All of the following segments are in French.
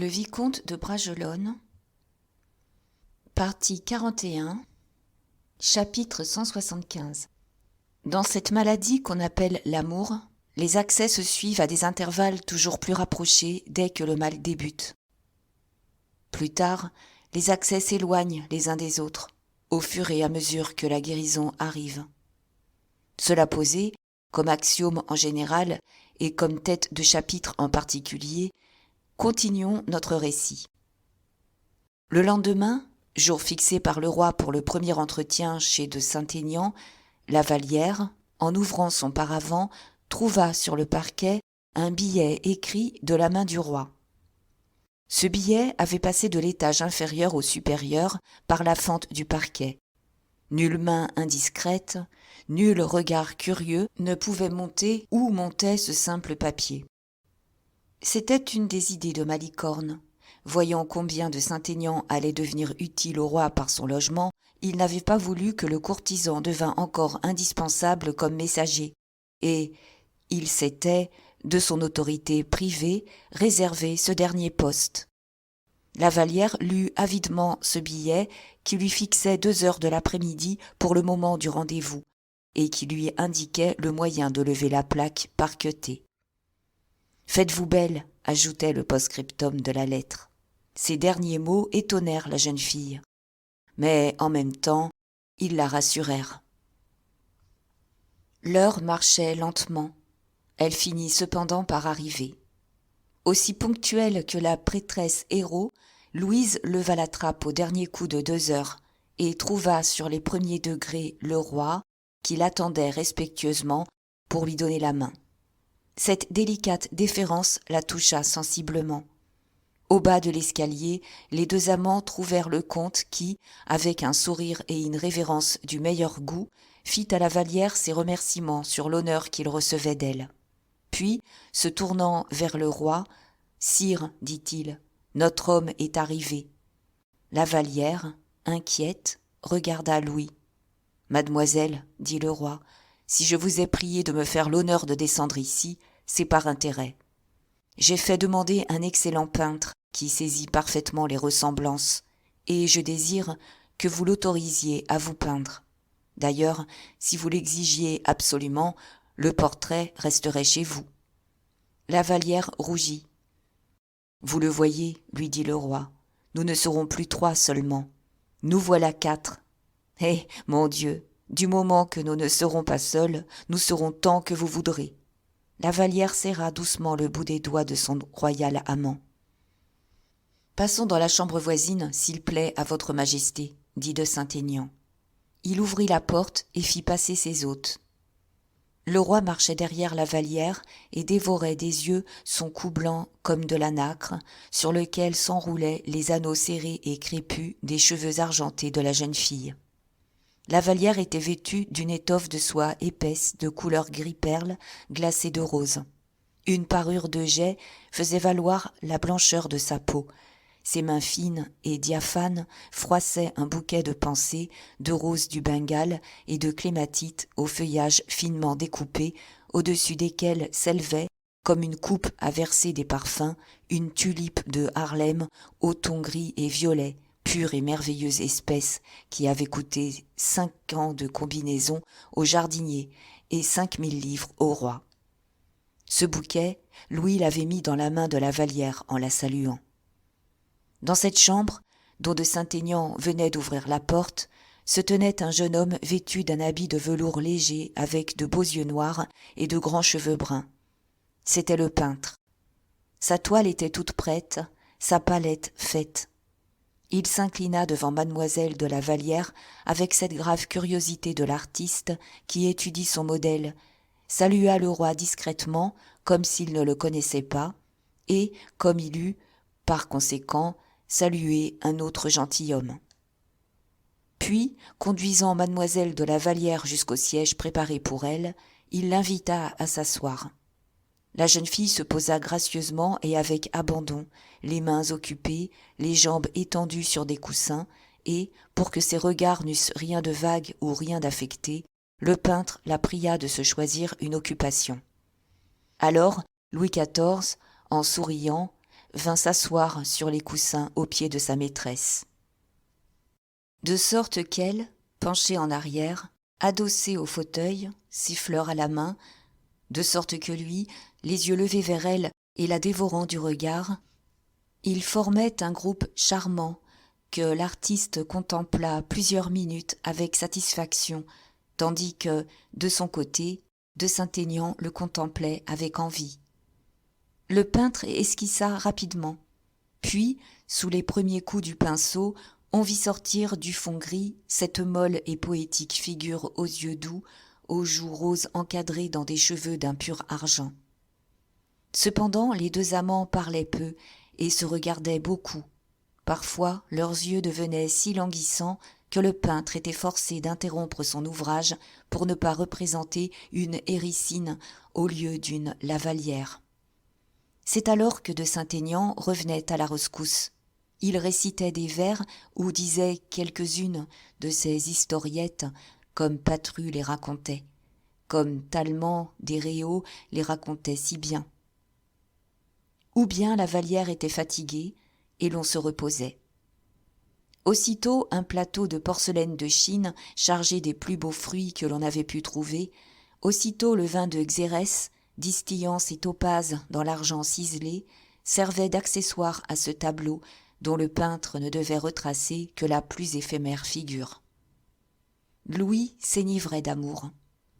Le vicomte de Bragelonne, partie 41, chapitre 175. Dans cette maladie qu'on appelle l'amour, les accès se suivent à des intervalles toujours plus rapprochés dès que le mal débute. Plus tard, les accès s'éloignent les uns des autres, au fur et à mesure que la guérison arrive. Cela posé, comme axiome en général et comme tête de chapitre en particulier, continuons notre récit. Le lendemain, jour fixé par le roi pour le premier entretien chez de Saint-Aignan, la Vallière, en ouvrant son paravent, trouva sur le parquet un billet écrit de la main du roi. Ce billet avait passé de l'étage inférieur au supérieur par la fente du parquet. Nulle main indiscrète, nul regard curieux ne pouvait monter où montait ce simple papier. C'était une des idées de Malicorne. Voyant combien de Saint-Aignan allait devenir utile au roi par son logement, il n'avait pas voulu que le courtisan devînt encore indispensable comme messager, et il s'était, de son autorité privée, réservé ce dernier poste. La Vallière lut avidement ce billet qui lui fixait 2 heures de l'après-midi pour le moment du rendez-vous, et qui lui indiquait le moyen de lever la plaque parquetée. « Faites-vous belle », ajoutait le post-scriptum de la lettre. Ces derniers mots étonnèrent la jeune fille, mais en même temps, ils la rassurèrent. L'heure marchait lentement. Elle finit cependant par arriver. Aussi ponctuelle que la prêtresse Héro, Louise leva la trappe au dernier coup de 2 heures et trouva sur les premiers degrés le roi, qui l'attendait respectueusement pour lui donner la main. Cette délicate déférence la toucha sensiblement. Au bas de l'escalier, les 2 amants trouvèrent le comte qui, avec un sourire et une révérence du meilleur goût, fit à la Vallière ses remerciements sur l'honneur qu'il recevait d'elle. Puis, se tournant vers le roi, « Sire, dit-il, notre homme est arrivé. » La Vallière, inquiète, regarda Louis. « Mademoiselle, dit le roi, si je vous ai prié de me faire l'honneur de descendre ici, c'est par intérêt. J'ai fait demander un excellent peintre qui saisit parfaitement les ressemblances, et je désire que vous l'autorisiez à vous peindre. D'ailleurs, si vous l'exigiez absolument, le portrait resterait chez vous. » La Vallière rougit. « Vous le voyez, lui dit le roi, nous ne serons plus 3 seulement. Nous voilà 4. Eh, mon Dieu, du moment que nous ne serons pas seuls, nous serons tant que vous voudrez. » La Vallière serra doucement le bout des doigts de son royal amant. « Passons dans la chambre voisine, s'il plaît à votre majesté, » dit de Saint-Aignan. Il ouvrit la porte et fit passer ses hôtes. Le roi marchait derrière la Vallière et dévorait des yeux son cou blanc comme de la nacre, sur lequel s'enroulaient les anneaux serrés et crépus des cheveux argentés de la jeune fille. La Vallière était vêtue d'une étoffe de soie épaisse de couleur gris-perle glacée de rose. Une parure de jais faisait valoir la blancheur de sa peau. Ses mains fines et diaphanes froissaient un bouquet de pensées, de roses du Bengale et de clématites au feuillage finement découpé, au-dessus desquels s'élevait, comme une coupe à verser des parfums, une tulipe de Harlem aux tons gris et violets, pure et merveilleuse espèce qui avait coûté 5 ans de combinaison au jardinier et 5000 livres au roi. Ce bouquet, Louis l'avait mis dans la main de la Vallière en la saluant. Dans cette chambre, dont de Saint-Aignan venait d'ouvrir la porte, se tenait un jeune homme vêtu d'un habit de velours léger avec de beaux yeux noirs et de grands cheveux bruns. C'était le peintre. Sa toile était toute prête, sa palette faite. Il s'inclina devant mademoiselle de la Vallière avec cette grave curiosité de l'artiste qui étudie son modèle, salua le roi discrètement comme s'il ne le connaissait pas, et, comme il eût, par conséquent, salué un autre gentilhomme. Puis, conduisant mademoiselle de la Vallière jusqu'au siège préparé pour elle, il l'invita à s'asseoir. La jeune fille se posa gracieusement et avec abandon, les mains occupées, les jambes étendues sur des coussins, et, pour que ses regards n'eussent rien de vague ou rien d'affecté, le peintre la pria de se choisir une occupation. Alors, Louis XIV, en souriant, vint s'asseoir sur les coussins aux pieds de sa maîtresse. De sorte qu'elle, penchée en arrière, adossée au fauteuil, siffleur à la main, de sorte que lui, les yeux levés vers elle et la dévorant du regard, ils formaient un groupe charmant que l'artiste contempla plusieurs minutes avec satisfaction, tandis que, de son côté, de Saint-Aignan le contemplait avec envie. Le peintre esquissa rapidement, puis, sous les premiers coups du pinceau, on vit sortir du fond gris cette molle et poétique figure aux yeux doux, aux joues roses encadrées dans des cheveux d'un pur argent. Cependant, les deux amants parlaient peu et se regardaient beaucoup. Parfois, leurs yeux devenaient si languissants que le peintre était forcé d'interrompre son ouvrage pour ne pas représenter une Éricine au lieu d'une Lavallière. C'est alors que de Saint-Aignan revenait à la rescousse. Il récitait des vers ou disait quelques-unes de ses historiettes, comme Patru les racontait, comme Tallemant des Réaux les racontait si bien. Ou bien Lavallière était fatiguée et l'on se reposait. Aussitôt un plateau de porcelaine de Chine chargé des plus beaux fruits que l'on avait pu trouver, aussitôt le vin de Xérès, distillant ses topazes dans l'argent ciselé, servait d'accessoire à ce tableau dont le peintre ne devait retracer que la plus éphémère figure. Louis s'enivrait d'amour,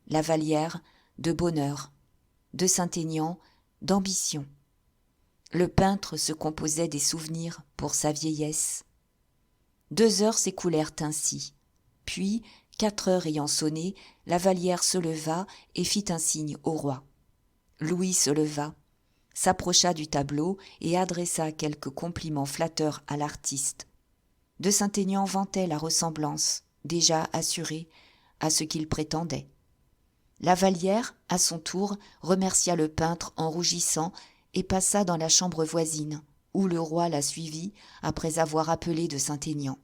Lavallière de bonheur, de Saint-Aignan d'ambition. Le peintre se composait des souvenirs pour sa vieillesse. 2 heures s'écoulèrent ainsi. Puis, 4 heures ayant sonné, Lavallière se leva et fit un signe au roi. Louis se leva, s'approcha du tableau et adressa quelques compliments flatteurs à l'artiste. De Saint-Aignan vantait la ressemblance, déjà assurée, à ce qu'il prétendait. Lavallière, à son tour, remercia le peintre en rougissant et passa dans la chambre voisine, où le roi la suivit après avoir appelé de Saint-Aignan.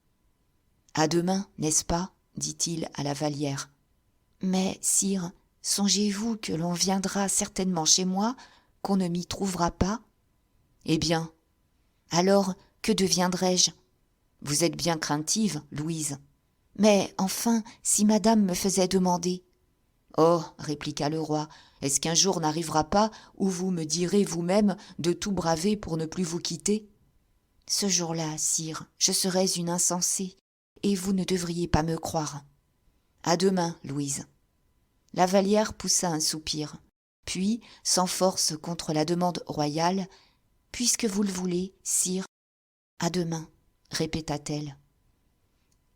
« À demain, n'est-ce pas ?» dit-il à Lavallière. « Mais, sire, songez-vous que l'on viendra certainement chez moi, qu'on ne m'y trouvera pas ? Eh bien, alors, que deviendrai-je ? Vous êtes bien craintive, Louise. Mais, enfin, si madame me faisait demander. »« Oh, répliqua le roi, est-ce qu'un jour n'arrivera pas où vous me direz vous-même de tout braver pour ne plus vous quitter ? Ce jour-là, sire, je serais une insensée, et vous ne devriez pas me croire. À demain, Louise. » Lavallière poussa un soupir, puis, sans force contre la demande royale, « Puisque vous le voulez, sire, à demain, » répéta-t-elle.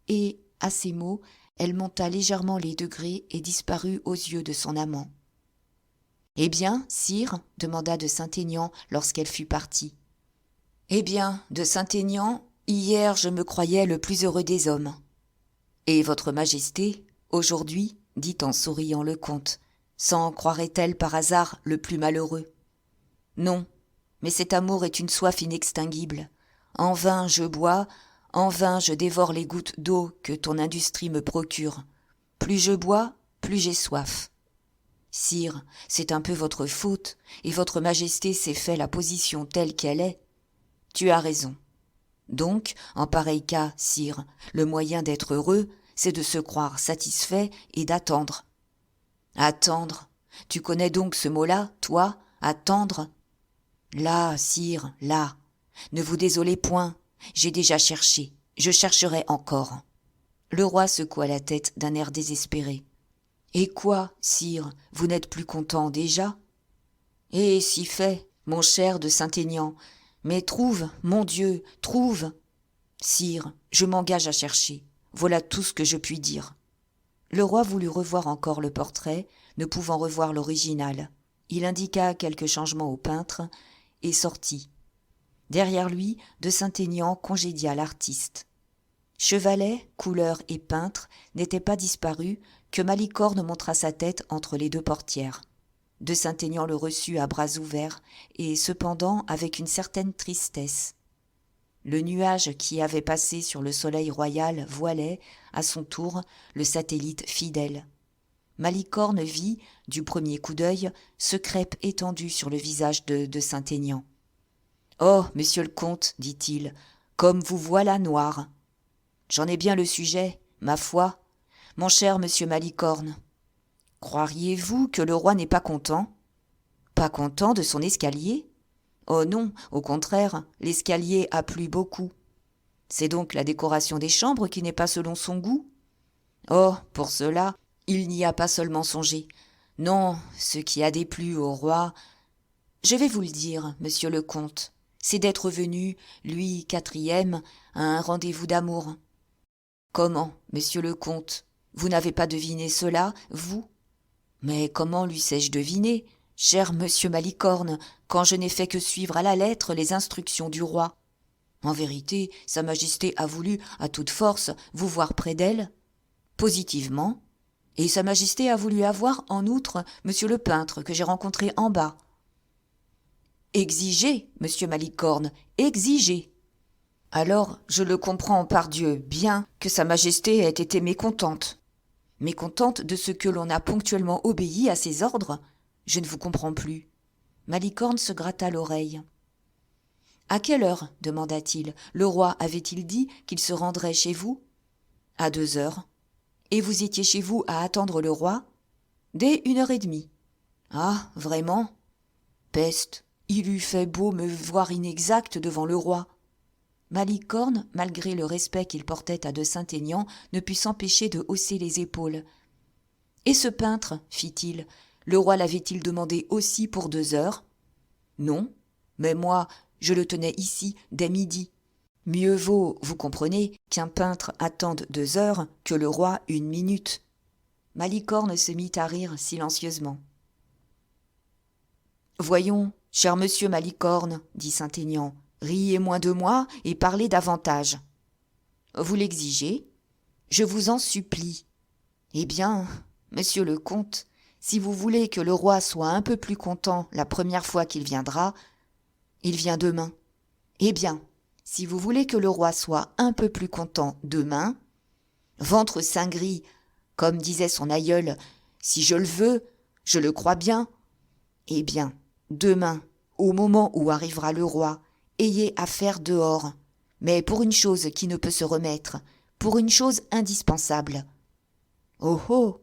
Et, à ces mots, elle monta légèrement les degrés et disparut aux yeux de son amant. « Eh bien, sire ?» demanda de Saint-Aignan lorsqu'elle fut partie. « Eh bien, de Saint-Aignan, hier je me croyais le plus heureux des hommes. »« Et votre majesté, aujourd'hui, dit en souriant le comte, s'en croirait-elle par hasard le plus malheureux ? Non, mais cet amour est une soif inextinguible. En vain je bois, en vain je dévore les gouttes d'eau que ton industrie me procure. Plus je bois, plus j'ai soif. Sire, c'est un peu votre faute, et votre majesté s'est fait la position telle qu'elle est. Tu as raison. Donc, en pareil cas, sire, le moyen d'être heureux, c'est de se croire satisfait et d'attendre. Attendre. Tu connais donc ce mot-là, toi, attendre ? Là, sire, là. Ne vous désolez point. J'ai déjà cherché. Je chercherai encore. Le roi secoua la tête d'un air désespéré. Et quoi, sire, vous n'êtes plus content déjà ? Eh, si fait, mon cher de Saint-Aignan. Mais trouve, mon Dieu, trouve. Sire, je m'engage à chercher. Voilà tout ce que je puis dire. Le roi voulut revoir encore le portrait, ne pouvant revoir l'original. Il indiqua quelques changements au peintre et sortit. Derrière lui, de Saint-Aignan congédia l'artiste. Chevalet, couleur et peintre n'étaient pas disparus que Malicorne montra sa tête entre les deux portières. De Saint-Aignan le reçut à bras ouverts et cependant avec une certaine tristesse. Le nuage qui avait passé sur le soleil royal voilait, à son tour, le satellite fidèle. Malicorne vit, du premier coup d'œil, ce crêpe étendu sur le visage de Saint-Aignan. Oh, monsieur le comte, dit-il, comme vous voilà noir. J'en ai bien le sujet, ma foi, mon cher monsieur Malicorne. Croiriez-vous que le roi n'est pas content? Pas content de son escalier? Oh non, au contraire, l'escalier a plu beaucoup. C'est donc la décoration des chambres qui n'est pas selon son goût? Oh, pour cela, il n'y a pas seulement songé. Non, ce qui a déplu au roi, je vais vous le dire, monsieur le comte, c'est d'être venu, lui, quatrième, à un rendez-vous d'amour. Comment, monsieur le comte, vous n'avez pas deviné cela, vous? Mais comment l'eussé-je deviné, cher monsieur Malicorne, quand je n'ai fait que suivre à la lettre les instructions du roi? En vérité, sa majesté a voulu, à toute force, vous voir près d'elle, positivement, et sa majesté a voulu avoir, en outre, monsieur le peintre que j'ai rencontré en bas. Exigez, monsieur Malicorne, exigez. Alors, je le comprends, pardieu, bien que sa majesté ait été mécontente. Mécontente de ce que l'on a ponctuellement obéi à ses ordres? Je ne vous comprends plus. Malicorne se gratta l'oreille. À quelle heure, demanda-t-il, le roi avait-il dit qu'il se rendrait chez vous? À 2 heures. Et vous étiez chez vous à attendre le roi? Dès 1h30. Ah, vraiment? Peste, il eût fait beau me voir inexact devant le roi. Malicorne, malgré le respect qu'il portait à de Saint-Aignan, ne put s'empêcher de hausser les épaules. Et ce peintre, fit-il, le roi l'avait-il demandé aussi pour 2 heures? Non, mais moi, je le tenais ici dès midi. Mieux vaut, vous comprenez, qu'un peintre attende 2 heures que le roi 1 minute. Malicorne se mit à rire silencieusement. Voyons, cher monsieur Malicorne, dit Saint-Aignan, riez moins de moi et parlez davantage. Vous l'exigez? Je vous en supplie. Eh bien, monsieur le comte, si vous voulez que le roi soit un peu plus content la première fois qu'il viendra, il vient demain. Eh bien, si vous voulez que le roi soit un peu plus content demain, ventre saint gris, comme disait son aïeul, si je le veux, je le crois bien. Eh bien, demain, au moment où arrivera le roi, ayez affaire dehors, mais pour une chose qui ne peut se remettre, pour une chose indispensable. Oh oh!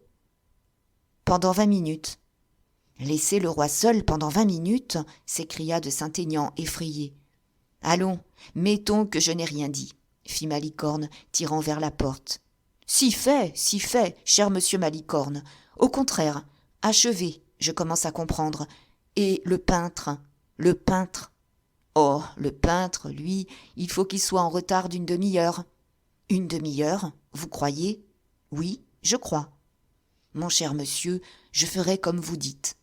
Pendant 20 minutes. Laissez le roi seul pendant 20 minutes, s'écria de Saint-Aignan effrayé. Allons, mettons que je n'ai rien dit, fit Malicorne, tirant vers la porte. Si fait, cher monsieur Malicorne. Au contraire, achevez, je commence à comprendre. Et le peintre. Oh, le peintre, lui, il faut qu'il soit en retard d'une demi-heure. Une demi-heure, vous croyez? Oui, je crois. Mon cher monsieur, je ferai comme vous dites.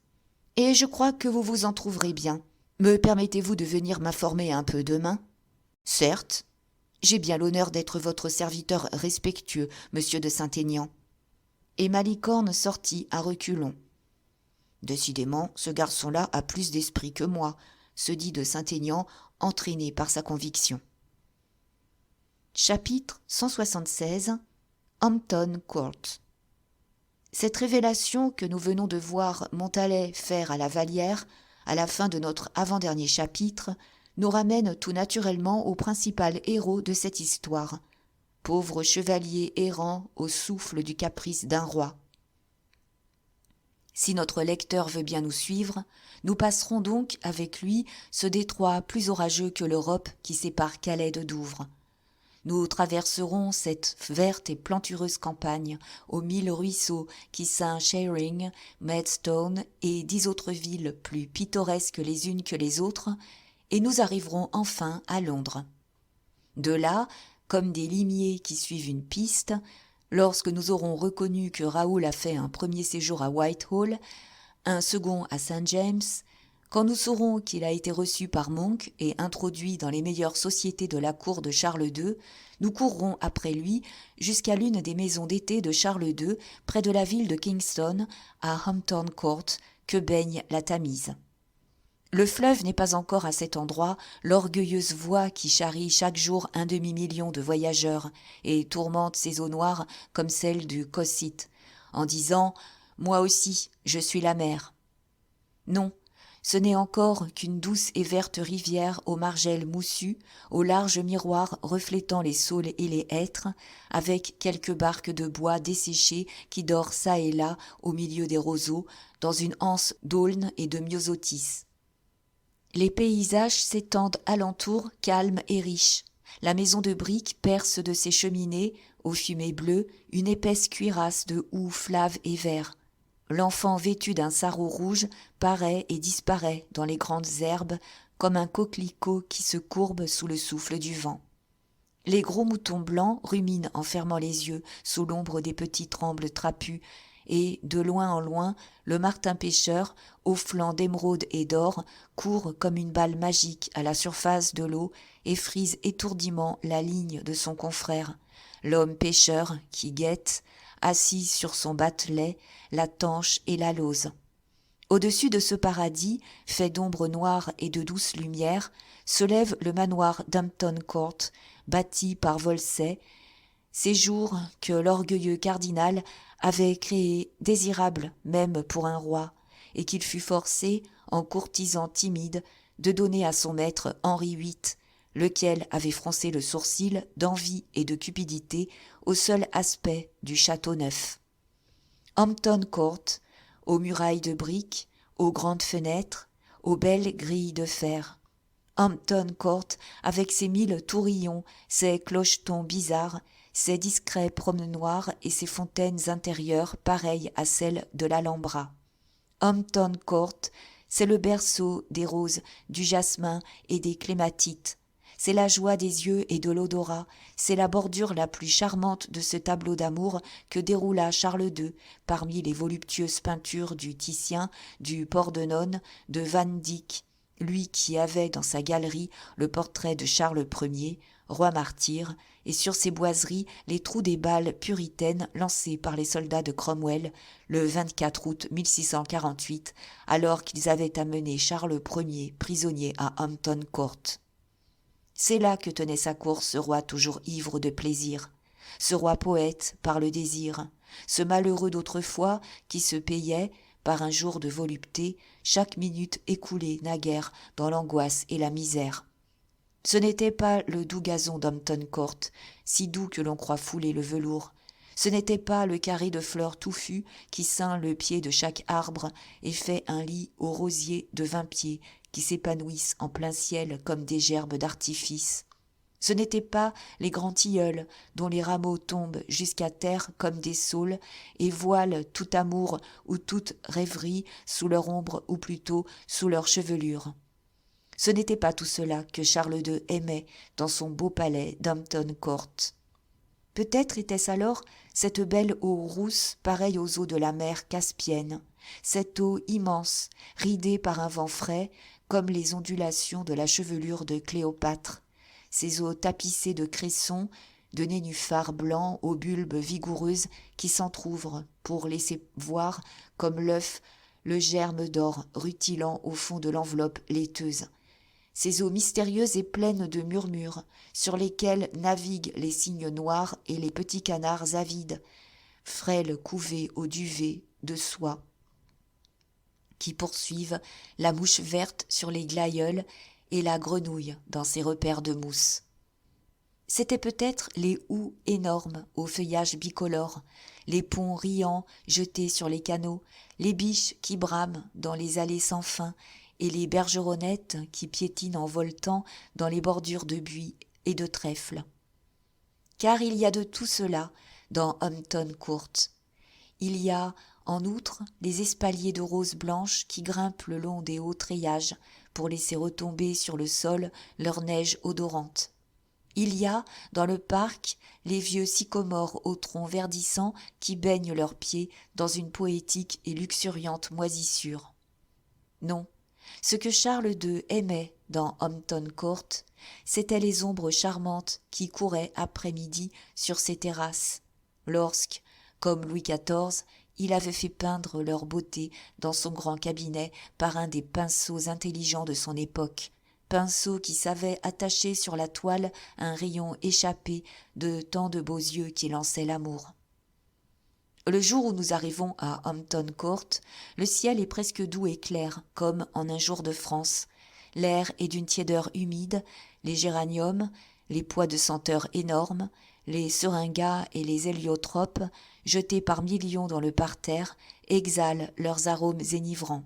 Et je crois que vous vous en trouverez bien. Me permettez-vous de venir m'informer un peu demain? Certes. J'ai bien l'honneur d'être votre serviteur respectueux, monsieur de Saint-Aignan. Et Malicorne sortit à reculons. Décidément, ce garçon-là a plus d'esprit que moi, se dit de Saint-Aignan, entraîné par sa conviction. Chapitre 176 Hampton Court. Cette révélation que nous venons de voir Montalet faire à la Vallière, à la fin de notre avant-dernier chapitre, nous ramène tout naturellement au principal héros de cette histoire, pauvre chevalier errant au souffle du caprice d'un roi. Si notre lecteur veut bien nous suivre, nous passerons donc avec lui ce détroit plus orageux que l'Europe qui sépare Calais de Douvres. Nous traverserons cette verte et plantureuse campagne aux 1000 ruisseaux qui ceint Sheering, Maidstone et 10 autres villes plus pittoresques les unes que les autres, et nous arriverons enfin à Londres. De là, comme des limiers qui suivent une piste, lorsque nous aurons reconnu que Raoul a fait un premier séjour à Whitehall, un second à St. James, quand nous saurons qu'il a été reçu par Monk et introduit dans les meilleures sociétés de la cour de Charles II, nous courrons après lui jusqu'à l'une des maisons d'été de Charles II, près de la ville de Kingston, à Hampton Court, que baigne la Tamise. Le fleuve n'est pas encore à cet endroit l'orgueilleuse voie qui charrie chaque jour 1 demi-million de voyageurs et tourmente ses eaux noires comme celle du Cossite, en disant « Moi aussi, je suis la mer ». Non, Ce n'est encore qu'une douce et verte rivière aux margelles moussues, aux larges miroirs reflétant les saules et les hêtres, avec quelques barques de bois desséchées qui dorent çà et là au milieu des roseaux, dans une anse d'aulnes et de myosotis. Les paysages s'étendent alentour, calmes et riches. La maison de briques perce de ses cheminées, aux fumées bleues, une épaisse cuirasse de houx flave et vert. L'enfant vêtu d'un sarrau rouge paraît et disparaît dans les grandes herbes comme un coquelicot qui se courbe sous le souffle du vent. Les gros moutons blancs ruminent en fermant les yeux sous l'ombre des petits trembles trapus, et, de loin en loin, le martin-pêcheur, aux flancs d'émeraude et d'or, court comme une balle magique à la surface de l'eau et frise étourdiment la ligne de son confrère, l'homme pêcheur qui guette, assis sur son batelet, la tanche et la lauze. Au-dessus de ce paradis, fait d'ombres noires et de douces lumières, se lève le manoir d'Hampton Court, bâti par Wolsey, séjour que l'orgueilleux cardinal avait créé désirable même pour un roi, et qu'il fut forcé, en courtisan timide, de donner à son maître Henri VIII, lequel avait froncé le sourcil d'envie et de cupidité au seul aspect du château neuf. Hampton Court, aux murailles de briques, aux grandes fenêtres, aux belles grilles de fer. Hampton Court, avec ses 1000 tourillons, ses clochetons bizarres, ses discrets promenoirs et ses fontaines intérieures pareilles à celles de l'Alhambra. Hampton Court, c'est le berceau des roses, du jasmin et des clématites. C'est la joie des yeux et de l'odorat, c'est la bordure la plus charmante de ce tableau d'amour que déroula Charles II parmi les voluptueuses peintures du Titien, du Pordenone, de Van Dyck, lui qui avait dans sa galerie le portrait de Charles Ier, roi martyr, et sur ses boiseries les trous des balles puritaines lancées par les soldats de Cromwell le 24 août 1648, alors qu'ils avaient amené Charles Ier prisonnier à Hampton Court. C'est là que tenait sa cour ce roi toujours ivre de plaisir, ce roi poète par le désir, ce malheureux d'autrefois qui se payait, par un jour de volupté, chaque minute écoulée naguère dans l'angoisse et la misère. Ce n'était pas le doux gazon d'Hampton Court, si doux que l'on croit fouler le velours. Ce n'était pas le carré de fleurs touffues qui ceint le pied de chaque arbre et fait un lit aux rosiers de 20 pieds qui s'épanouissent en plein ciel comme des gerbes d'artifice. Ce n'étaient pas les grands tilleuls dont les rameaux tombent jusqu'à terre comme des saules et voilent tout amour ou toute rêverie sous leur ombre ou plutôt sous leur chevelure. Ce n'était pas tout cela que Charles II aimait dans son beau palais d'Hampton Court. Peut-être était-ce alors cette belle eau rousse pareille aux eaux de la mer Caspienne, cette eau immense, ridée par un vent frais, comme les ondulations de la chevelure de Cléopâtre, ces eaux tapissées de cressons, de nénuphars blancs aux bulbes vigoureuses qui s'entr'ouvrent pour laisser voir, comme l'œuf, le germe d'or rutilant au fond de l'enveloppe laiteuse. Ces eaux mystérieuses et pleines de murmures, sur lesquelles naviguent les cygnes noirs et les petits canards avides, frêles couvées au duvet de soie, qui poursuivent la mouche verte sur les glaïeuls et la grenouille dans ses repères de mousse. C'étaient peut-être les houx énormes au feuillage bicolore, les ponts riants jetés sur les canaux, les biches qui brament dans les allées sans fin, et les bergeronnettes qui piétinent en voltant dans les bordures de buis et de trèfles. Car il y a de tout cela dans Hampton Court. Il y a, en outre, les espaliers de roses blanches qui grimpent le long des hauts treillages pour laisser retomber sur le sol leur neige odorante. Il y a, dans le parc, les vieux sycomores aux troncs verdissants qui baignent leurs pieds dans une poétique et luxuriante moisissure. Non, ce que Charles II aimait dans Hampton Court, c'étaient les ombres charmantes qui couraient après-midi sur ses terrasses, lorsque, comme Louis XIV, il avait fait peindre leur beauté dans son grand cabinet par un des pinceaux intelligents de son époque, pinceau qui savait attacher sur la toile un rayon échappé de tant de beaux yeux qui lançaient l'amour. Le jour où nous arrivons à Hampton Court, le ciel est presque doux et clair, comme en un jour de France. L'air est d'une tiédeur humide, les géraniums, les pois de senteur énormes, les seringas et les héliotropes, jetés par millions dans le parterre, exhalent leurs arômes enivrants.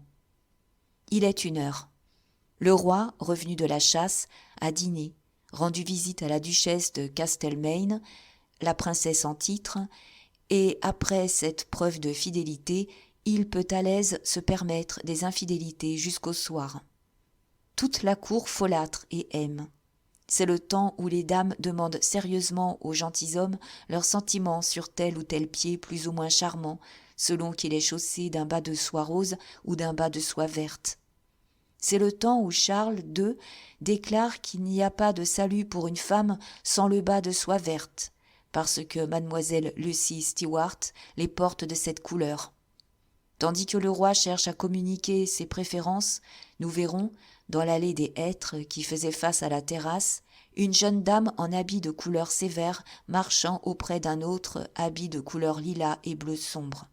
Il est 1 heure. Le roi, revenu de la chasse, a dîné, rendu visite à la duchesse de Castlemaine, la princesse en titre, et après cette preuve de fidélité, il peut à l'aise se permettre des infidélités jusqu'au soir. Toute la cour folâtre et aime. C'est le temps où les dames demandent sérieusement aux gentilshommes leurs sentiments sur tel ou tel pied plus ou moins charmant, selon qu'il est chaussé d'un bas de soie rose ou d'un bas de soie verte. C'est le temps où Charles II déclare qu'il n'y a pas de salut pour une femme sans le bas de soie verte, parce que mademoiselle Lucy Stewart les porte de cette couleur. Tandis que le roi cherche à communiquer ses préférences, nous verrons, dans l'allée des hêtres qui faisait face à la terrasse, une jeune dame en habit de couleur sévère marchant auprès d'un autre habit de couleur lilas et bleu sombre.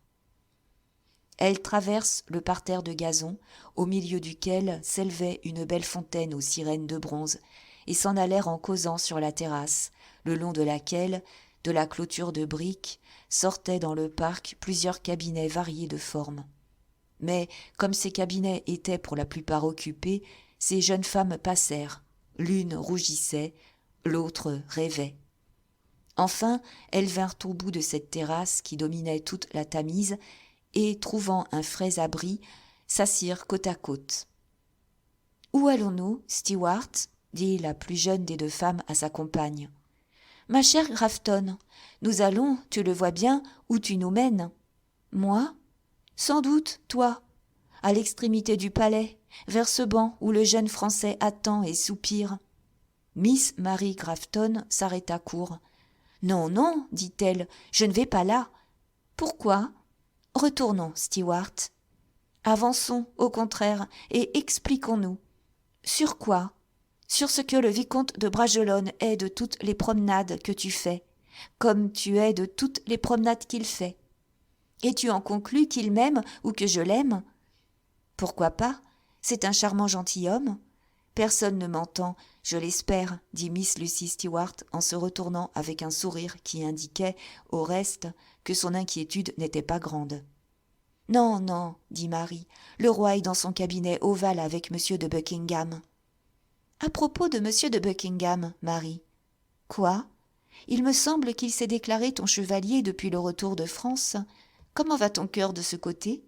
Elle traverse le parterre de gazon, au milieu duquel s'élevait une belle fontaine aux sirènes de bronze, et s'en allèrent en causant sur la terrasse, le long de laquelle, de la clôture de briques, sortaient dans le parc plusieurs cabinets variés de formes. Mais, comme ces cabinets étaient pour la plupart occupés, ces jeunes femmes passèrent. L'une rougissait, l'autre rêvait. Enfin, elles vinrent au bout de cette terrasse qui dominait toute la Tamise, et, trouvant un frais abri, s'assirent côte à côte. « Où allons-nous, Stewart ?» dit la plus jeune des 2 femmes à sa compagne. « Ma chère Grafton, nous allons, tu le vois bien, où tu nous mènes. »« Moi ? Sans doute, toi, à l'extrémité du palais, vers ce banc où le jeune Français attend et soupire. » Miss Mary Grafton s'arrêta court. « Non, non, dit-elle, je ne vais pas là. »« Pourquoi ? Retournons, Stewart. »« Avançons, au contraire, et expliquons-nous. »« Sur quoi ? Sur ce que le vicomte de Bragelonne est de toutes les promenades que tu fais, comme tu es de toutes les promenades qu'il fait. Et tu en conclus qu'il m'aime ou que je l'aime ? Pourquoi pas ? C'est un charmant gentilhomme. Personne ne m'entend, je l'espère, dit Miss Lucy Stewart en se retournant avec un sourire qui indiquait, au reste, que son inquiétude n'était pas grande. « Non, non, dit Marie, le roi est dans son cabinet ovale avec M. de Buckingham. »« À propos de M. de Buckingham, Marie. »« Quoi ? Il me semble qu'il s'est déclaré ton chevalier depuis le retour de France. Comment va ton cœur de ce côté ?»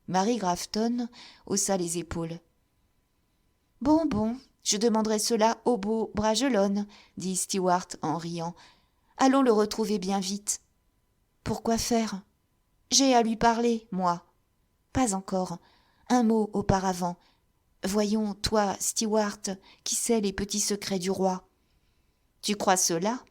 Mary Grafton haussa les épaules. « Bon, bon, je demanderai cela au beau Bragelonne, dit Stewart en riant. Allons le retrouver bien vite. »« Pourquoi faire ? J'ai à lui parler, moi. »« Pas encore. Un mot auparavant. Voyons, toi, Stewart, qui sais les petits secrets du roi. »« Tu crois cela ?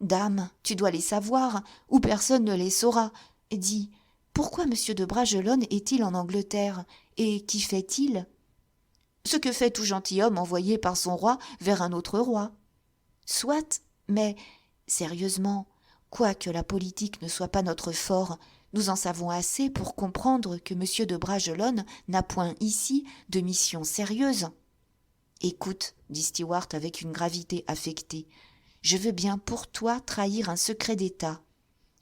Dame, tu dois les savoir, ou personne ne les saura. Dis, pourquoi M. de Bragelonne est-il en Angleterre, et qu'y fait-il ? » ?»« Ce que fait tout gentilhomme envoyé par son roi vers un autre roi. »« Soit, mais, sérieusement, quoique la politique ne soit pas notre fort, nous en savons assez pour comprendre que M. de Bragelonne n'a point ici de mission sérieuse. »« Écoute, dit Stewart avec une gravité affectée, je veux bien pour toi trahir un secret d'État.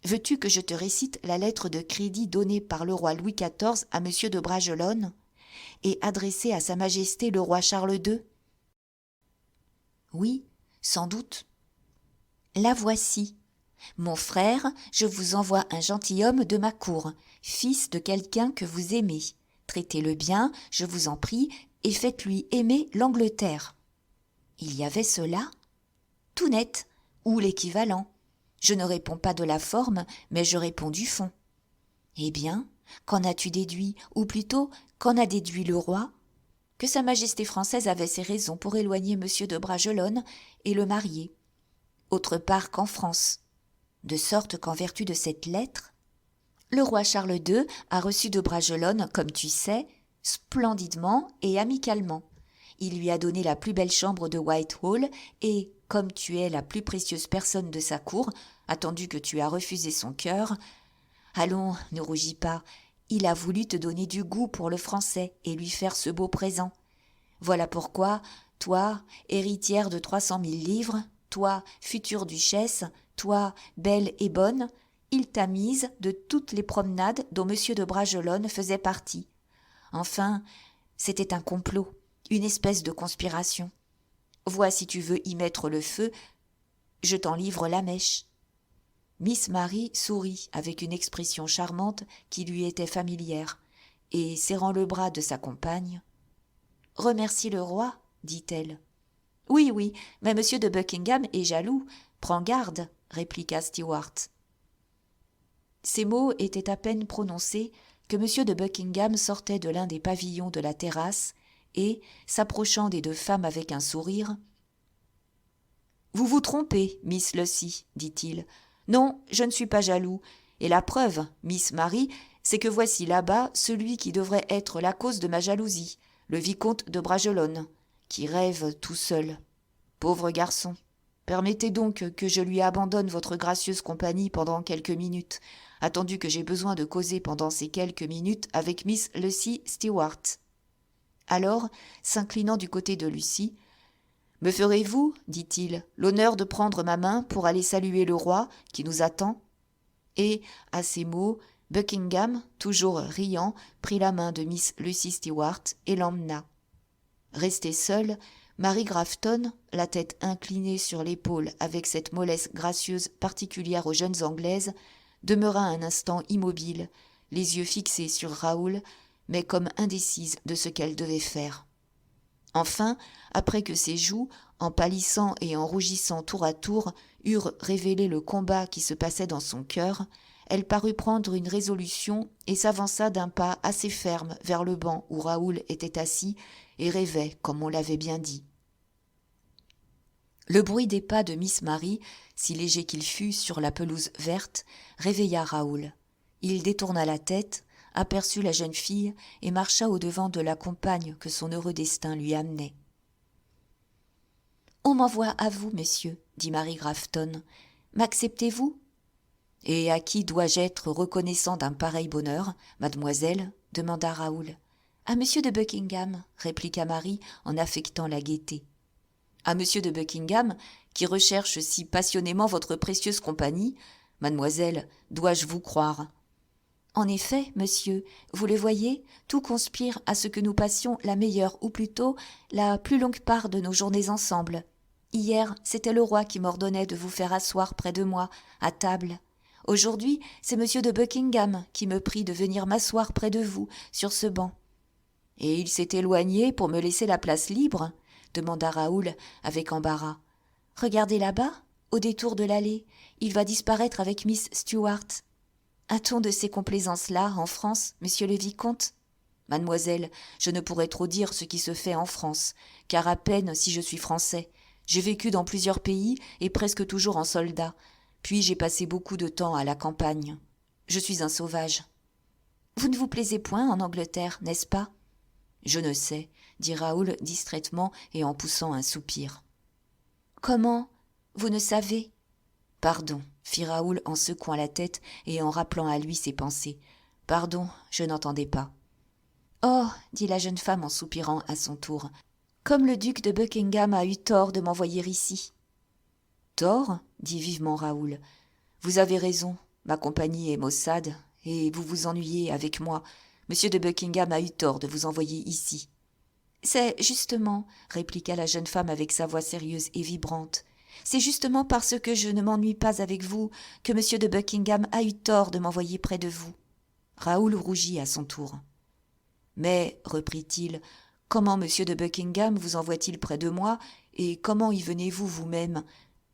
Veux-tu que je te récite la lettre de crédit donnée par le roi Louis XIV à M. de Bragelonne et adressée à Sa Majesté le roi Charles II ? » ?»« Oui, sans doute. »« La voici. Mon frère, je vous envoie un gentilhomme de ma cour, fils de quelqu'un que vous aimez. Traitez-le bien, je vous en prie, et faites-lui aimer l'Angleterre. » Il y avait cela ? Tout net, ou l'équivalent. Je ne réponds pas de la forme, mais je réponds du fond. Eh bien, qu'en as-tu déduit, ou plutôt, qu'en a déduit le roi ? Que Sa Majesté française avait ses raisons pour éloigner M. de Bragelonne et le marier, autre part qu'en France. De sorte qu'en vertu de cette lettre, le roi Charles II a reçu de Bragelonne, comme tu sais, splendidement et amicalement. Il lui a donné la plus belle chambre de Whitehall et, comme tu es la plus précieuse personne de sa cour, attendu que tu as refusé son cœur, Allons, ne rougis pas. Il a voulu te donner du goût pour le français et lui faire ce beau présent. Voilà pourquoi, toi, héritière de 300 000 livres, toi, future duchesse, toi, belle et bonne, il t'a mise de toutes les promenades dont M. de Bragelonne faisait partie. Enfin, c'était un complot, une espèce de conspiration. Vois si tu veux y mettre le feu, je t'en livre la mèche. Miss Marie sourit avec une expression charmante qui lui était familière, et serrant le bras de sa compagne, « Remercie le roi, dit-elle. « Oui, oui, mais M. de Buckingham est jaloux. Prends garde, répliqua Stewart. Ces mots étaient à peine prononcés que M. de Buckingham sortait de l'un des pavillons de la terrasse et, s'approchant des deux femmes avec un sourire, « Vous vous trompez, Miss Lucy, dit-il. Non, je ne suis pas jaloux. Et la preuve, Miss Marie, c'est que voici là-bas celui qui devrait être la cause de ma jalousie, le vicomte de Bragelonne, qui rêve tout seul. Pauvre garçon. Permettez donc que je lui abandonne votre gracieuse compagnie pendant quelques minutes, attendu que j'ai besoin de causer pendant ces quelques minutes avec Miss Lucy Stewart. » Alors, s'inclinant du côté de Lucy, « Me ferez-vous, dit-il, l'honneur de prendre ma main pour aller saluer le roi qui nous attend ?» Et, à ces mots, Buckingham, toujours riant, prit la main de Miss Lucy Stewart et l'emmena. Restée seule, Mary Grafton, la tête inclinée sur l'épaule avec cette mollesse gracieuse particulière aux jeunes Anglaises, demeura un instant immobile, les yeux fixés sur Raoul, mais comme indécise de ce qu'elle devait faire. Enfin, après que ses joues, en pâlissant et en rougissant tour à tour, eurent révélé le combat qui se passait dans son cœur, elle parut prendre une résolution et s'avança d'un pas assez ferme vers le banc où Raoul était assis et rêvait, comme on l'avait bien dit. Le bruit des pas de Miss Marie, si léger qu'il fût sur la pelouse verte, réveilla Raoul. Il détourna la tête, aperçut la jeune fille et marcha au-devant de la compagne que son heureux destin lui amenait. « On m'envoie à vous, monsieur, dit Mary Grafton. M'acceptez-vous ? » « Et à qui dois-je être reconnaissant d'un pareil bonheur, mademoiselle ?» demanda Raoul. « À monsieur de Buckingham, » répliqua Marie en affectant la gaieté. « À monsieur de Buckingham, qui recherche si passionnément votre précieuse compagnie, mademoiselle, dois-je vous croire ? En effet, monsieur, vous le voyez, tout conspire à ce que nous passions la meilleure, ou plutôt la plus longue part de nos journées ensemble. Hier, c'était le roi qui m'ordonnait de vous faire asseoir près de moi, à table. Aujourd'hui, c'est monsieur de Buckingham qui me prie de venir m'asseoir près de vous, sur ce banc. »« Et il s'est éloigné pour me laisser la place libre ?» demanda Raoul avec embarras. « Regardez là-bas, au détour de l'allée, il va disparaître avec Miss Stewart. A-t-on de ces complaisances-là en France, monsieur le vicomte ? Mademoiselle, je ne pourrais trop dire ce qui se fait en France, car à peine si je suis français. J'ai vécu dans plusieurs pays et presque toujours en soldat. Puis j'ai passé beaucoup de temps à la campagne. Je suis un sauvage. »« Vous ne vous plaisez point en Angleterre, n'est-ce pas ? » ?»« Je ne sais, » dit Raoul distraitement et en poussant un soupir. « Comment ? Vous ne savez ? » ?»« Pardon, » fit Raoul en secouant la tête et en rappelant à lui ses pensées. « Pardon, je n'entendais pas. »« Oh » dit la jeune femme en soupirant à son tour, « comme le duc de Buckingham a eu tort de m'envoyer ici. »« Tort ?» dit vivement Raoul. « Vous avez raison, ma compagnie est maussade, et vous vous ennuyez avec moi. Monsieur de Buckingham a eu tort de vous envoyer ici. »« C'est justement, » répliqua la jeune femme avec sa voix sérieuse et vibrante, « c'est justement parce que je ne m'ennuie pas avec vous que monsieur de Buckingham a eu tort de m'envoyer près de vous. » Raoul rougit à son tour. « Mais, reprit-il, comment monsieur de Buckingham vous envoie-t-il près de moi, et comment y venez-vous vous-même ?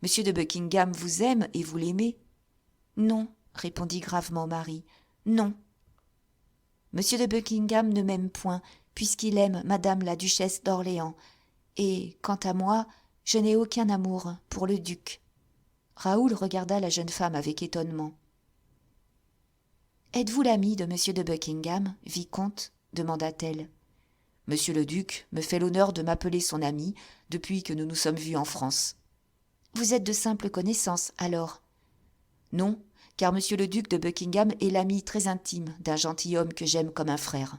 Monsieur de Buckingham vous aime et vous l'aimez ? » ?»« Non, » répondit gravement Marie, « non. Monsieur de Buckingham ne m'aime point, puisqu'il aime madame la duchesse d'Orléans, et, quant à moi, je n'ai aucun amour pour le duc. » Raoul regarda la jeune femme avec étonnement. « Êtes-vous l'ami de monsieur de Buckingham, vicomte ? » demanda-t-elle. « Monsieur le duc me fait l'honneur de m'appeler son ami depuis que nous nous sommes vus en France. »« Vous êtes de simple connaissance, alors ? » « Non, car monsieur le duc de Buckingham est l'ami très intime d'un gentilhomme que j'aime comme un frère. »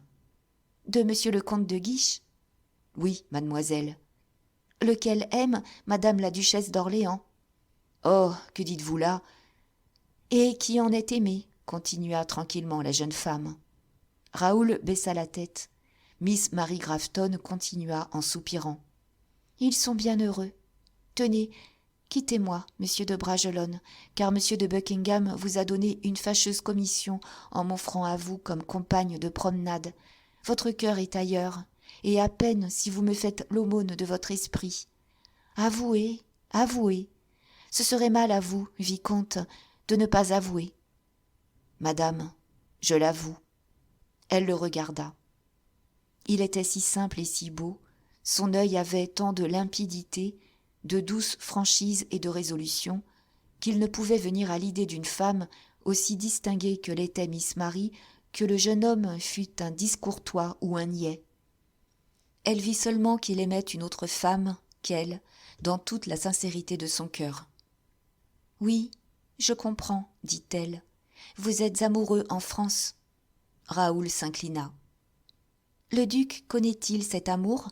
« De monsieur le comte de Guiche ?»« Oui, mademoiselle. »« Lequel aime madame la duchesse d'Orléans. »« Oh, que dites-vous là ?»« Et qui en est aimé, » continua tranquillement la jeune femme. Raoul baissa la tête. Miss Mary Grafton continua en soupirant. « Ils sont bien heureux. Tenez, quittez-moi, monsieur de Bragelonne, car monsieur de Buckingham vous a donné une fâcheuse commission en m'offrant à vous comme compagne de promenade. Votre cœur est ailleurs, et à peine si vous me faites l'aumône de votre esprit. Avouez, avouez. Ce serait mal à vous, vicomte, de ne pas avouer. »« Madame, je l'avoue. » Elle le regarda. Il était si simple et si beau, son œil avait tant de limpidité, de douce franchise et de résolution, qu'il ne pouvait venir à l'idée d'une femme aussi distinguée que l'était Miss Mary, que le jeune homme fût un discourtois ou un niais. Elle vit seulement qu'il aimait une autre femme qu'elle, dans toute la sincérité de son cœur. « Oui, je comprends, dit-elle. Vous êtes amoureux en France. » Raoul s'inclina. « Le duc connaît-il cet amour ?»«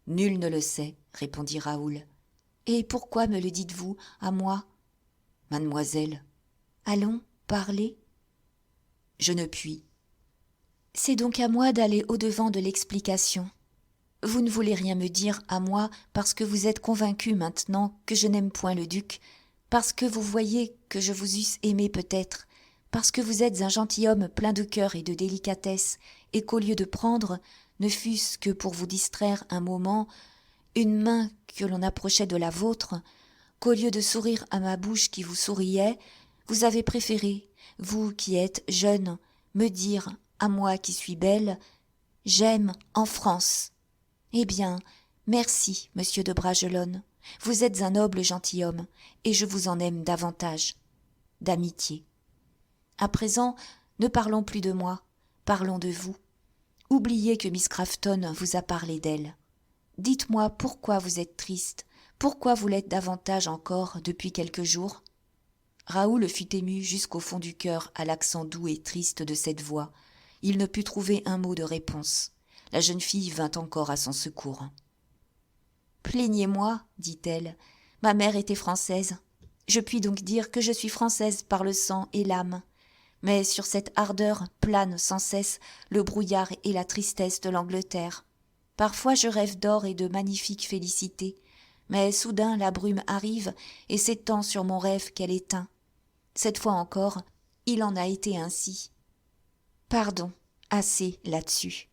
Nul ne le sait, répondit Raoul. Et pourquoi me le dites-vous, à moi ? » ?»« Mademoiselle. »« Allons, parlez. » »« Je ne puis. » »« C'est donc à moi d'aller au-devant de l'explication. Vous ne voulez rien me dire à moi parce que vous êtes convaincu maintenant que je n'aime point le duc, parce que vous voyez que je vous eusse aimé peut-être, parce que vous êtes un gentilhomme plein de cœur et de délicatesse, et qu'au lieu de prendre, ne fût-ce que pour vous distraire un moment, une main que l'on approchait de la vôtre, qu'au lieu de sourire à ma bouche qui vous souriait, vous avez préféré, vous qui êtes jeune, me dire, à moi qui suis belle, « J'aime en France !» Eh bien, merci, monsieur de Bragelonne. Vous êtes un noble gentilhomme, et je vous en aime davantage. D'amitié. À présent, ne parlons plus de moi, parlons de vous. Oubliez que Miss Grafton vous a parlé d'elle. Dites-moi pourquoi vous êtes triste, pourquoi vous l'êtes davantage encore depuis quelques jours. Raoul fut ému jusqu'au fond du cœur à l'accent doux et triste de cette voix. Il ne put trouver un mot de réponse. La jeune fille vint encore à son secours. « Plaignez-moi, dit-elle. Ma mère était française. Je puis donc dire que je suis française par le sang et l'âme. Mais sur cette ardeur plane sans cesse le brouillard et la tristesse de l'Angleterre. Parfois je rêve d'or et de magnifiques félicités, mais soudain la brume arrive et s'étend sur mon rêve qu'elle éteint. Cette fois encore, il en a été ainsi. Pardon, assez là-dessus.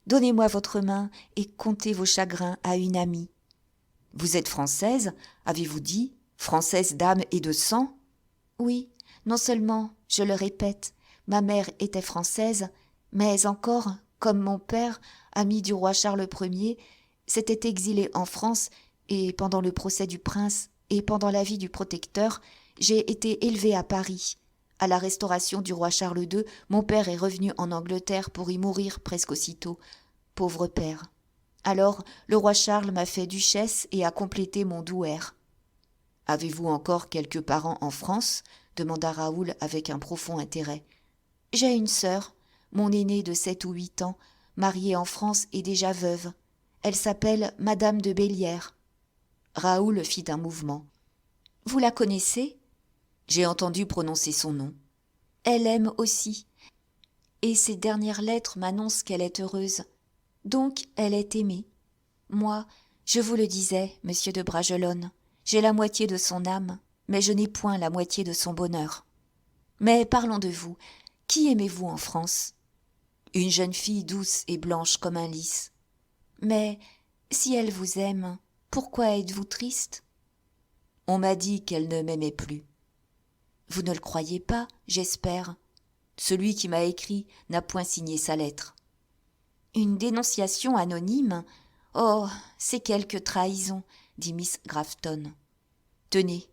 Donnez-moi votre main et contez vos chagrins à une amie. Vous êtes française, avez-vous dit, française d'âme et de sang ? Oui, non seulement, je le répète, ma mère était française, mais encore, comme mon père, ami du roi Charles Ier, s'était exilé en France, et pendant le procès du prince et pendant la vie du protecteur, j'ai été élevée à Paris. À la restauration du roi Charles II, mon père est revenu en Angleterre pour y mourir presque aussitôt. Pauvre père. Alors, le roi Charles m'a fait duchesse et a complété mon douaire. « Avez-vous encore quelques parents en France ?» demanda Raoul avec un profond intérêt. « J'ai une sœur, mon aînée de 7 ou 8 ans, mariée en France et déjà veuve. Elle s'appelle Madame de Bellière. » Raoul fit un mouvement. « Vous la connaissez ?» J'ai entendu prononcer son nom. Elle aime aussi. Et ses dernières lettres m'annoncent qu'elle est heureuse. Donc, elle est aimée. Moi, je vous le disais, monsieur de Bragelonne, j'ai la moitié de son âme, mais je n'ai point la moitié de son bonheur. Mais parlons de vous. Qui aimez-vous en France ? Une jeune fille douce et blanche comme un lys. Mais, si elle vous aime, pourquoi êtes-vous triste ? On m'a dit qu'elle ne m'aimait plus. Vous ne le croyez pas, j'espère. Celui qui m'a écrit n'a point signé sa lettre. Une dénonciation anonyme ? Oh, c'est quelque trahison, dit Miss Grafton. Tenez,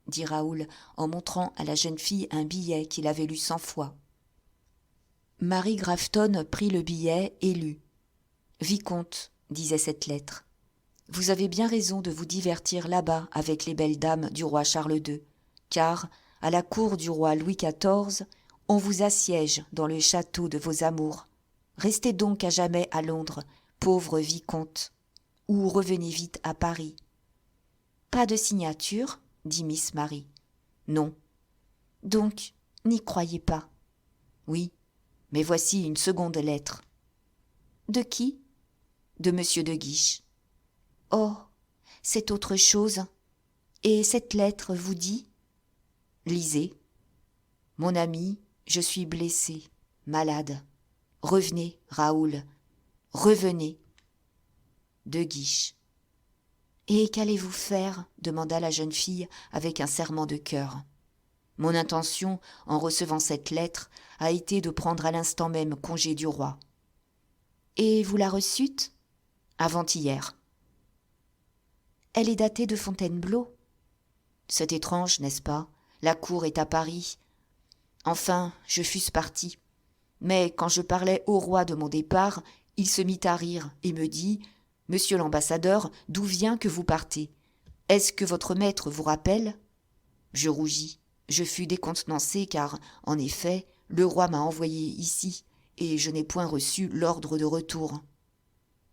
dit Raoul en montrant à la jeune fille un billet qu'il avait lu 100 fois. Mary Grafton prit le billet et lut. Vicomte, disait cette lettre, vous avez bien raison de vous divertir là-bas avec les belles dames du roi Charles II, car, à la cour du roi Louis XIV, on vous assiège dans le château de vos amours. Restez donc à jamais à Londres, pauvre vicomte, ou revenez vite à Paris. » « Pas de signature, » dit Miss Marie. « Non. »« Donc, n'y croyez pas. »« Oui, mais voici une seconde lettre. »« De qui ? » ?»« De Monsieur de Guiche. »« Oh, c'est autre chose. Et cette lettre vous dit ? » ?»« Lisez. »« Mon ami, je suis blessé, malade. Revenez, Raoul, revenez. » De Guiche. « Et qu'allez-vous faire ? » demanda la jeune fille avec un serrement de cœur. « Mon intention, en recevant cette lettre, a été de prendre à l'instant même congé du roi. »« Et vous la reçûtes ? » ?»« Avant-hier. »« Elle est datée de Fontainebleau. » »« C'est étrange, n'est-ce pas ? La cour est à Paris. Enfin, je fusse partie. Mais quand je parlais au roi de mon départ, il se mit à rire et me dit « Monsieur l'ambassadeur, d'où vient que vous partez ? Est-ce que votre maître vous rappelle ?» Je rougis. Je fus décontenancé car, en effet, le roi m'a envoyé ici et je n'ai point reçu l'ordre de retour.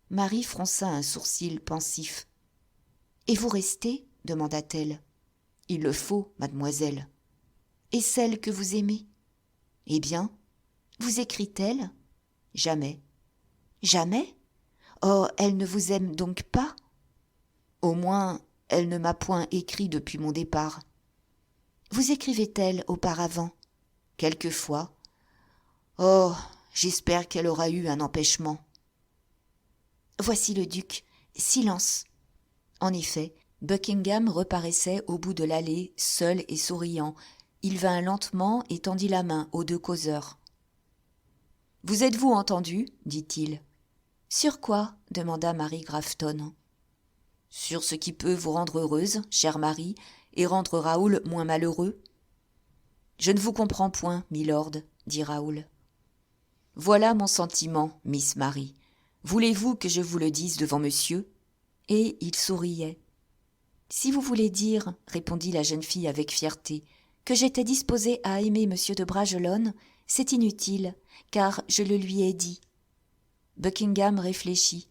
Marie fronça un sourcil pensif. « Et vous restez ? » demanda-t-elle. « Il le faut, mademoiselle. »« Et celle que vous aimez ? » ?»« Eh bien ? Vous écrit-elle ? » ?»« Jamais. »« Jamais ? Oh, elle ne vous aime donc pas ? » ?»« Au moins, elle ne m'a point écrit depuis mon départ. »« Vous écrivait-elle auparavant ? » ?»« Quelquefois. »« Oh, j'espère qu'elle aura eu un empêchement. » Voici le duc. Silence. En effet, Buckingham reparaissait au bout de l'allée, seul et souriant. Il vint lentement et tendit la main aux deux causeurs. « Vous êtes-vous entendus ? » dit-il. « Sur quoi ? » demanda Marie Grafton. « Sur ce qui peut vous rendre heureuse, chère Marie, et rendre Raoul moins malheureux. »« Je ne vous comprends point, milord, » dit Raoul. « Voilà mon sentiment, Miss Marie. Voulez-vous que je vous le dise devant monsieur ? » Et il souriait. « Si vous voulez dire, » répondit la jeune fille avec fierté, « que j'étais disposée à aimer monsieur de Bragelonne, c'est inutile, car je le lui ai dit. » Buckingham réfléchit,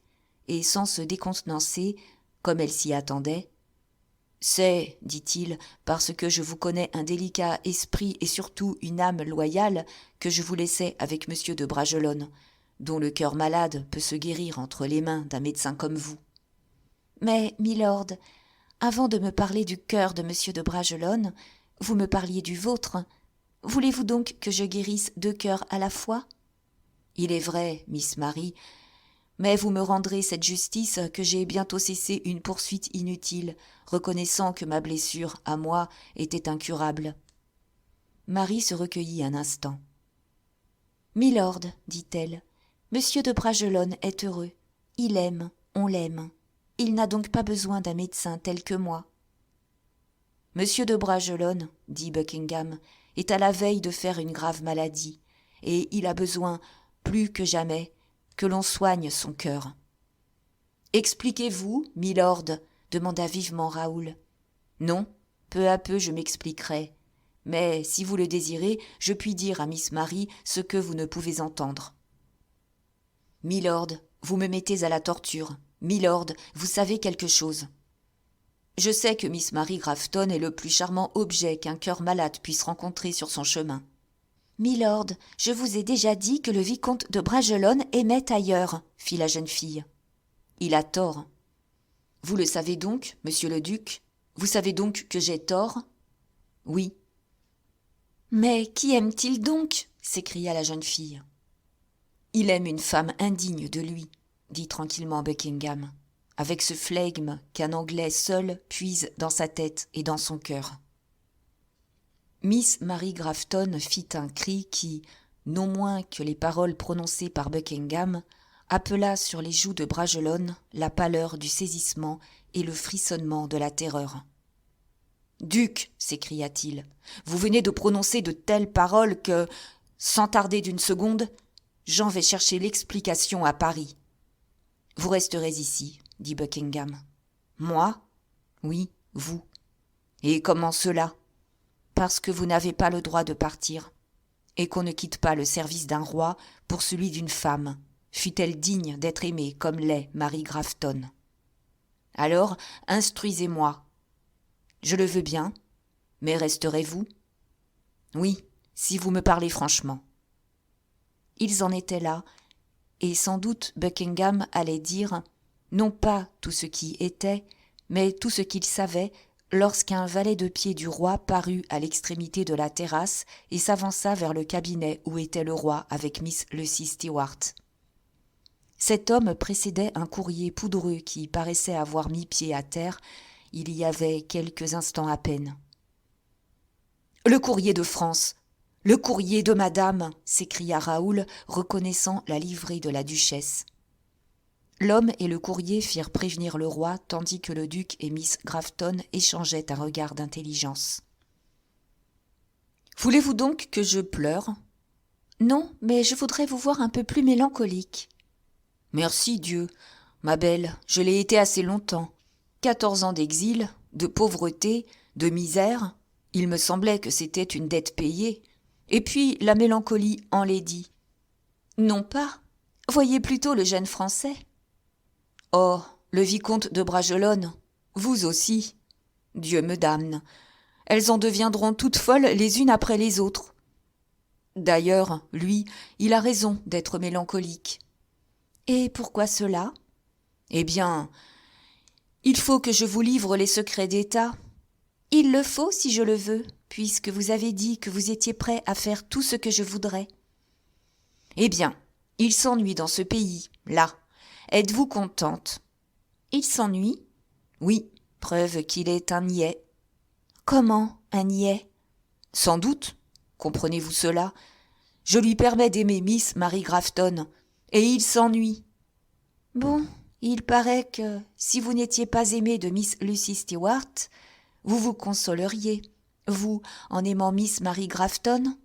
et sans se décontenancer, comme elle s'y attendait, « C'est, dit-il, parce que je vous connais un délicat esprit et surtout une âme loyale que je vous laissais avec monsieur de Bragelonne, dont le cœur malade peut se guérir entre les mains d'un médecin comme vous. »« Mais, milord, avant de me parler du cœur de monsieur de Bragelonne, vous me parliez du vôtre. Voulez-vous donc que je guérisse deux cœurs à la fois ? » ?»« Il est vrai, Miss Marie, mais vous me rendrez cette justice que j'ai bientôt cessé une poursuite inutile, reconnaissant que ma blessure, à moi, était incurable. » Marie se recueillit un instant. « Milord, dit-elle, monsieur de Bragelonne est heureux. Il aime, on l'aime. Il n'a donc pas besoin d'un médecin tel que moi. »« Monsieur de Bragelonne, dit Buckingham, est à la veille de faire une grave maladie, et il a besoin, plus que jamais, que l'on soigne son cœur. »« Expliquez-vous, milord, demanda vivement Raoul. « Non, peu à peu je m'expliquerai. Mais si vous le désirez, je puis dire à Miss Marie ce que vous ne pouvez entendre. »« Milord, vous me mettez à la torture. Milord, vous savez quelque chose. Je sais que Miss Marie Grafton est le plus charmant objet qu'un cœur malade puisse rencontrer sur son chemin. »« Milord, je vous ai déjà dit que le vicomte de Bragelonne aimait ailleurs, » fit la jeune fille. « Il a tort. »« Vous le savez donc, monsieur le duc ? Vous savez donc que j'ai tort ? » ?»« Oui. »« Mais qui aime-t-il donc ? » s'écria la jeune fille. « Il aime une femme indigne de lui, » dit tranquillement Buckingham, avec ce flegme qu'un Anglais seul puise dans sa tête et dans son cœur. Miss Marie Grafton fit un cri qui, non moins que les paroles prononcées par Buckingham, appela sur les joues de Bragelonne la pâleur du saisissement et le frissonnement de la terreur. « Duc, s'écria-t-il, vous venez de prononcer de telles paroles que, sans tarder d'une seconde, j'en vais chercher l'explication à Paris. »« Vous resterez ici, dit Buckingham. »« Moi ? » ?»« Oui, vous. »« Et comment cela ? » parce que vous n'avez pas le droit de partir, et qu'on ne quitte pas le service d'un roi pour celui d'une femme, fût-elle digne d'être aimée comme l'est Marie Grafton. Alors, instruisez-moi. Je le veux bien, mais resterez-vous ? Oui, si vous me parlez franchement. Ils en étaient là, et sans doute Buckingham allait dire, non pas tout ce qui était, mais tout ce qu'il savait, lorsqu'un valet de pied du roi parut à l'extrémité de la terrasse et s'avança vers le cabinet où était le roi avec Miss Lucy Stewart. Cet homme précédait un courrier poudreux qui paraissait avoir mis pied à terre il y avait quelques instants à peine. « Le courrier de France ! Le courrier de madame !» s'écria Raoul, reconnaissant la livrée de la duchesse. L'homme et le courrier firent prévenir le roi, tandis que le duc et Miss Grafton échangeaient un regard d'intelligence. « Voulez-vous donc que je pleure ? » ?»« Non, mais je voudrais vous voir un peu plus mélancolique. »« Merci Dieu, ma belle, je l'ai été assez longtemps. 14 ans d'exil, de pauvreté, de misère, il me semblait que c'était une dette payée. Et puis la mélancolie enlaidit. Non pas, voyez plutôt le jeune Français. Oh, le vicomte de Bragelonne, vous aussi. Dieu me damne, elles en deviendront toutes folles les unes après les autres. D'ailleurs, lui, il a raison d'être mélancolique. Et pourquoi cela ? Eh bien, il faut que je vous livre les secrets d'État. Il le faut si je le veux, puisque vous avez dit que vous étiez prêt à faire tout ce que je voudrais. Eh bien, il s'ennuie dans ce pays, là. Êtes-vous contente ? Il s'ennuie ? Oui, preuve qu'il est un niais. Comment, un niais ? Sans doute, comprenez-vous cela ? Je lui permets d'aimer Miss Marie Grafton, et il s'ennuie. Bon, il paraît que, si vous n'étiez pas aimé de Miss Lucy Stewart, vous vous consoleriez, vous, en aimant Miss Marie Grafton ?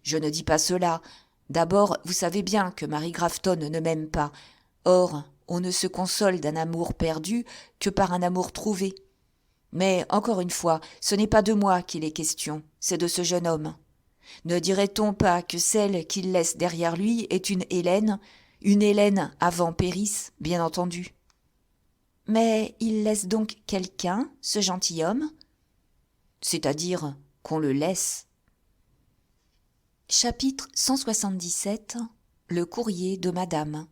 Je ne dis pas cela. D'abord, vous savez bien que Marie Grafton ne m'aime pas. Or, on ne se console d'un amour perdu que par un amour trouvé. Mais, encore une fois, ce n'est pas de moi qu'il est question, c'est de ce jeune homme. Ne dirait-on pas que celle qu'il laisse derrière lui est une Hélène avant Périsse, bien entendu. Mais il laisse donc quelqu'un, ce gentilhomme ? C'est-à-dire qu'on le laisse. Chapitre 177. Le courrier de madame.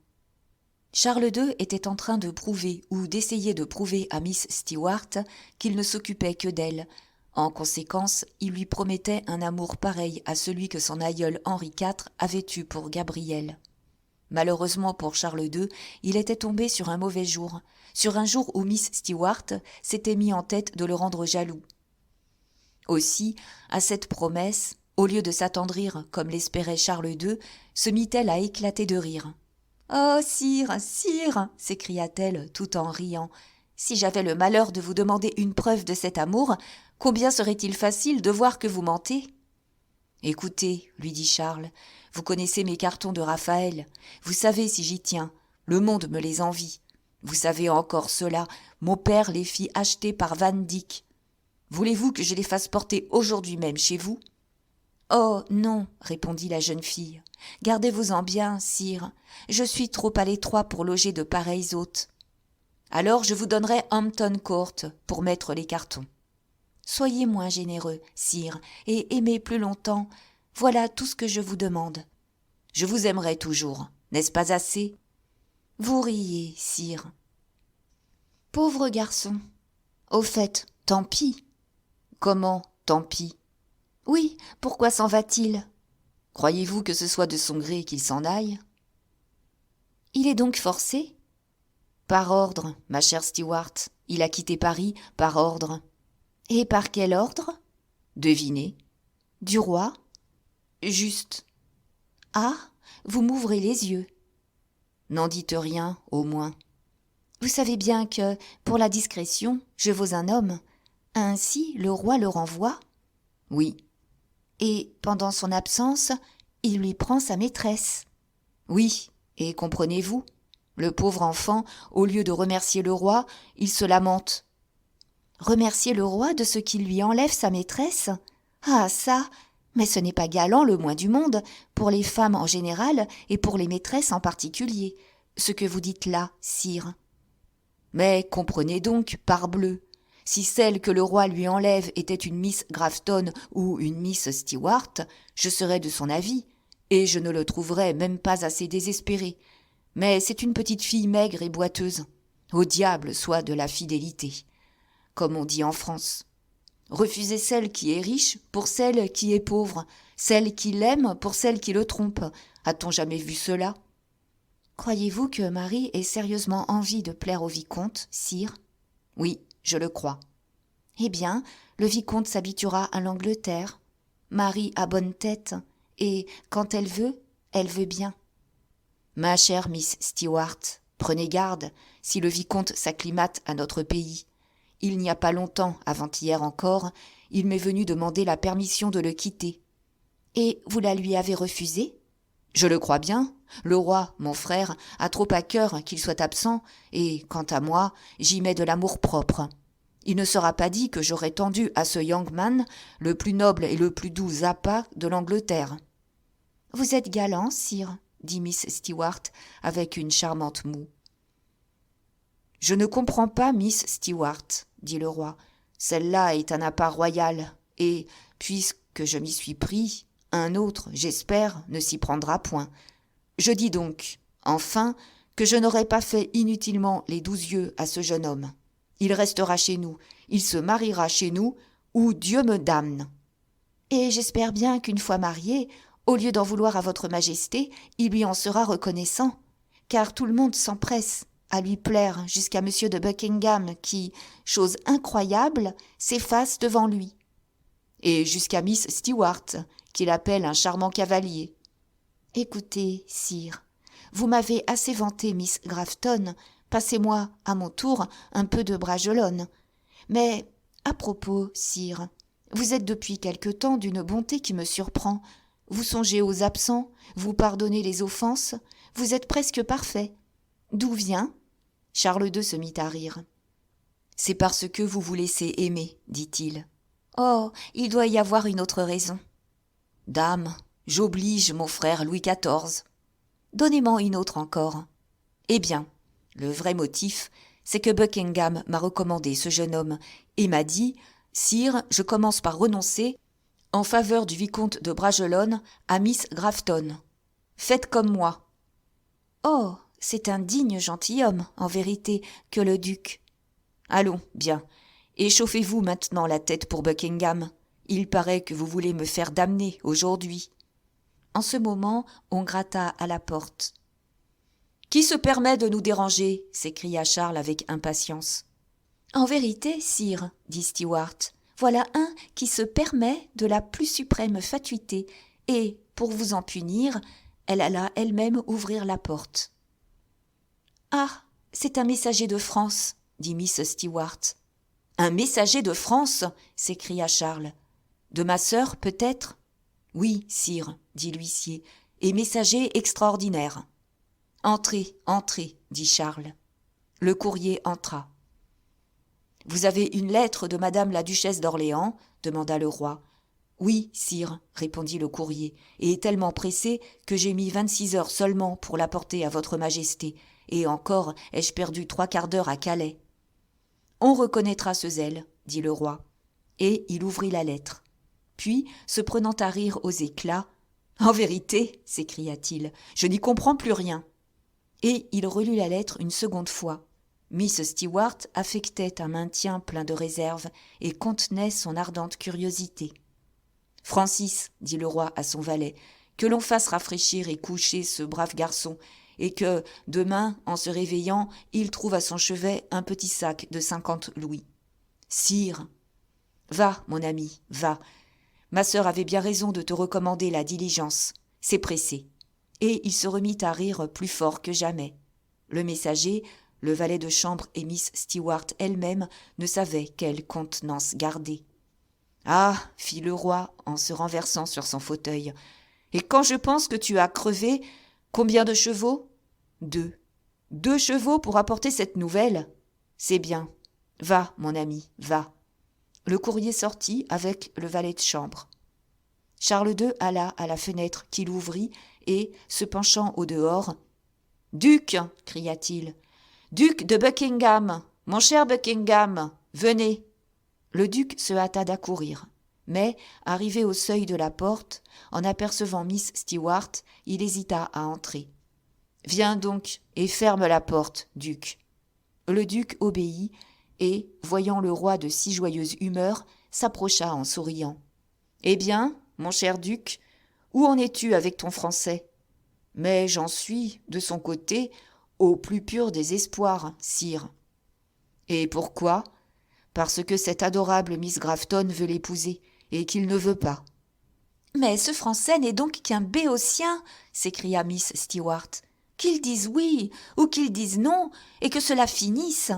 Charles II était en train de prouver ou d'essayer de prouver à Miss Stewart qu'il ne s'occupait que d'elle. En conséquence, il lui promettait un amour pareil à celui que son aïeul Henri IV avait eu pour Gabrielle. Malheureusement pour Charles II, il était tombé sur un mauvais jour, sur un jour où Miss Stewart s'était mis en tête de le rendre jaloux. Aussi, à cette promesse, au lieu de s'attendrir comme l'espérait Charles II, se mit-elle à éclater de rire. « Oh, sire, sire !» s'écria-t-elle tout en riant. « Si j'avais le malheur de vous demander une preuve de cet amour, combien serait-il facile de voir que vous mentez ?» « Écoutez, lui dit Charles, vous connaissez mes cartons de Raphaël. Vous savez si j'y tiens. Le monde me les envie. Vous savez encore cela, mon père les fit acheter par Van Dyck. Voulez-vous que je les fasse porter aujourd'hui même chez vous ? » « Oh, non, répondit la jeune fille. Gardez-vous-en bien, sire. Je suis trop à l'étroit pour loger de pareils hôtes. Alors je vous donnerai Hampton Court pour mettre les cartons. Soyez moins généreux, sire, et aimez plus longtemps. Voilà tout ce que je vous demande. Je vous aimerai toujours, n'est-ce pas assez ? Vous riez, sire. Pauvre garçon. Au fait, tant pis. Comment, tant pis ? Oui, pourquoi s'en va-t-il ? Croyez-vous que ce soit de son gré qu'il s'en aille ? Il est donc forcé ? Par ordre, ma chère Stewart. Il a quitté Paris par ordre. Et par quel ordre ? Devinez. Du roi ? Juste. Ah, vous m'ouvrez les yeux. N'en dites rien, au moins. Vous savez bien que, pour la discrétion, je vaux un homme. Ainsi, le roi le renvoie ? Oui. Et, pendant son absence, il lui prend sa maîtresse. Oui, et comprenez-vous, le pauvre enfant, au lieu de remercier le roi, il se lamente. Remercier le roi de ce qu'il lui enlève sa maîtresse ? Ah ça, mais ce n'est pas galant le moins du monde, pour les femmes en général et pour les maîtresses en particulier, ce que vous dites là, sire. Mais comprenez donc, parbleu, si celle que le roi lui enlève était une Miss Grafton ou une Miss Stewart, je serais de son avis, et je ne le trouverais même pas assez désespéré. Mais c'est une petite fille maigre et boiteuse. Au diable soit de la fidélité, comme on dit en France. Refuser celle qui est riche pour celle qui est pauvre, celle qui l'aime pour celle qui le trompe. A-t-on jamais vu cela ? Croyez-vous que Marie ait sérieusement envie de plaire au vicomte, sire ? Oui, je le crois. Eh bien, le vicomte s'habituera à l'Angleterre. Marie a bonne tête, et quand elle veut bien. Ma chère Miss Stewart, prenez garde si le vicomte s'acclimate à notre pays. Il n'y a pas longtemps, avant-hier encore, il m'est venu demander la permission de le quitter. Et vous la lui avez refusée ? Je le crois bien. Le roi, mon frère, a trop à cœur qu'il soit absent, et, quant à moi, j'y mets de l'amour-propre. Il ne sera pas dit que j'aurais tendu à ce young man le plus noble et le plus doux appât de l'Angleterre. « Vous êtes galant, sire, » dit Miss Stewart avec une charmante moue. « Je ne comprends pas Miss Stewart, » dit le roi. « Celle-là est un appât royal, et, puisque je m'y suis pris, un autre, j'espère, ne s'y prendra point. Je dis donc, enfin, que je n'aurais pas fait inutilement les 12 yeux à ce jeune homme. Il restera chez nous, il se mariera chez nous, ou Dieu me damne. Et j'espère bien qu'une fois marié, au lieu d'en vouloir à votre majesté, il lui en sera reconnaissant, car tout le monde s'empresse à lui plaire jusqu'à monsieur de Buckingham qui, chose incroyable, s'efface devant lui. Et jusqu'à Miss Stewart, qu'il appelle un charmant cavalier. Écoutez, sire, vous m'avez assez vanté Miss Grafton, passez-moi, à mon tour, un peu de Bragelonne. Mais, à propos, sire, vous êtes depuis quelque temps d'une bonté qui me surprend. Vous songez aux absents, vous pardonnez les offenses, vous êtes presque parfait. D'où vient ? Charles II se mit à rire. C'est parce que vous vous laissez aimer, dit-il. Oh, il doit y avoir une autre raison. Dame, j'oblige mon frère Louis XIV. Donnez-m'en une autre encore. Eh bien, le vrai motif, c'est que Buckingham m'a recommandé ce jeune homme et m'a dit « Sire, je commence par renoncer, en faveur du vicomte de Bragelonne, à Miss Grafton. Faites comme moi. » Oh, c'est un digne gentilhomme, en vérité, que le duc. Allons, bien, échauffez-vous maintenant la tête pour Buckingham. Il paraît que vous voulez me faire damner aujourd'hui. En ce moment, on gratta à la porte. « Qui se permet de nous déranger ?» s'écria Charles avec impatience. « En vérité, sire, dit Stewart, voilà un qui se permet de la plus suprême fatuité, et, pour vous en punir, elle alla elle-même ouvrir la porte. « Ah, c'est un messager de France, dit Miss Stewart. « Un messager de France » s'écria Charles. « De ma sœur, peut-être ?»« Oui, sire, dit l'huissier, et messager extraordinaire. »« Entrez, entrez, dit Charles. Le courrier entra. « Vous avez une lettre de madame la duchesse d'Orléans ?» demanda le roi. « Oui, sire, répondit le courrier, et tellement pressé que j'ai mis 26 heures seulement pour la porter à votre majesté, et encore ai-je perdu 3/4 d'heure à Calais. »« On reconnaîtra ce zèle, dit le roi, et il ouvrit la lettre. Puis, se prenant à rire aux éclats, « En vérité, s'écria-t-il, je n'y comprends plus rien. » Et il relut la lettre une seconde fois. Miss Stewart affectait un maintien plein de réserve et contenait son ardente curiosité. « Francis, dit le roi à son valet, que l'on fasse rafraîchir et coucher ce brave garçon, et que, demain, en se réveillant, il trouve à son chevet un petit sac de 50 louis. Sire, va, mon ami, va. Ma sœur avait bien raison de te recommander la diligence. C'est pressé. » Et il se remit à rire plus fort que jamais. Le messager, le valet de chambre et Miss Stewart elle-même ne savaient quelle contenance garder. « Ah, fit le roi en se renversant sur son fauteuil, et quand je pense que tu as crevé, combien de chevaux ? 2. 2 chevaux pour apporter cette nouvelle ? C'est bien. Va, mon ami, va. » Le courrier sortit avec le valet de chambre. Charles II alla à la fenêtre qu'il ouvrit et, se penchant au dehors, « Duc !» cria-t-il. « Duc de Buckingham ! Mon cher Buckingham, venez !» Le duc se hâta d'accourir. Mais, arrivé au seuil de la porte, en apercevant Miss Stewart, il hésita à entrer. « Viens donc et ferme la porte, duc. » Le duc obéit et, voyant le roi de si joyeuse humeur, s'approcha en souriant. « Eh bien, mon cher duc, où en es-tu avec ton français ? » « Mais j'en suis, de son côté, au plus pur des espoirs, sire. »« Et pourquoi ? » ?»« Parce que cette adorable Miss Grafton veut l'épouser, et qu'il ne veut pas. »« Mais ce français n'est donc qu'un béotien !» s'écria Miss Stewart. « Qu'il dise oui, ou qu'il dise non, et que cela finisse !»«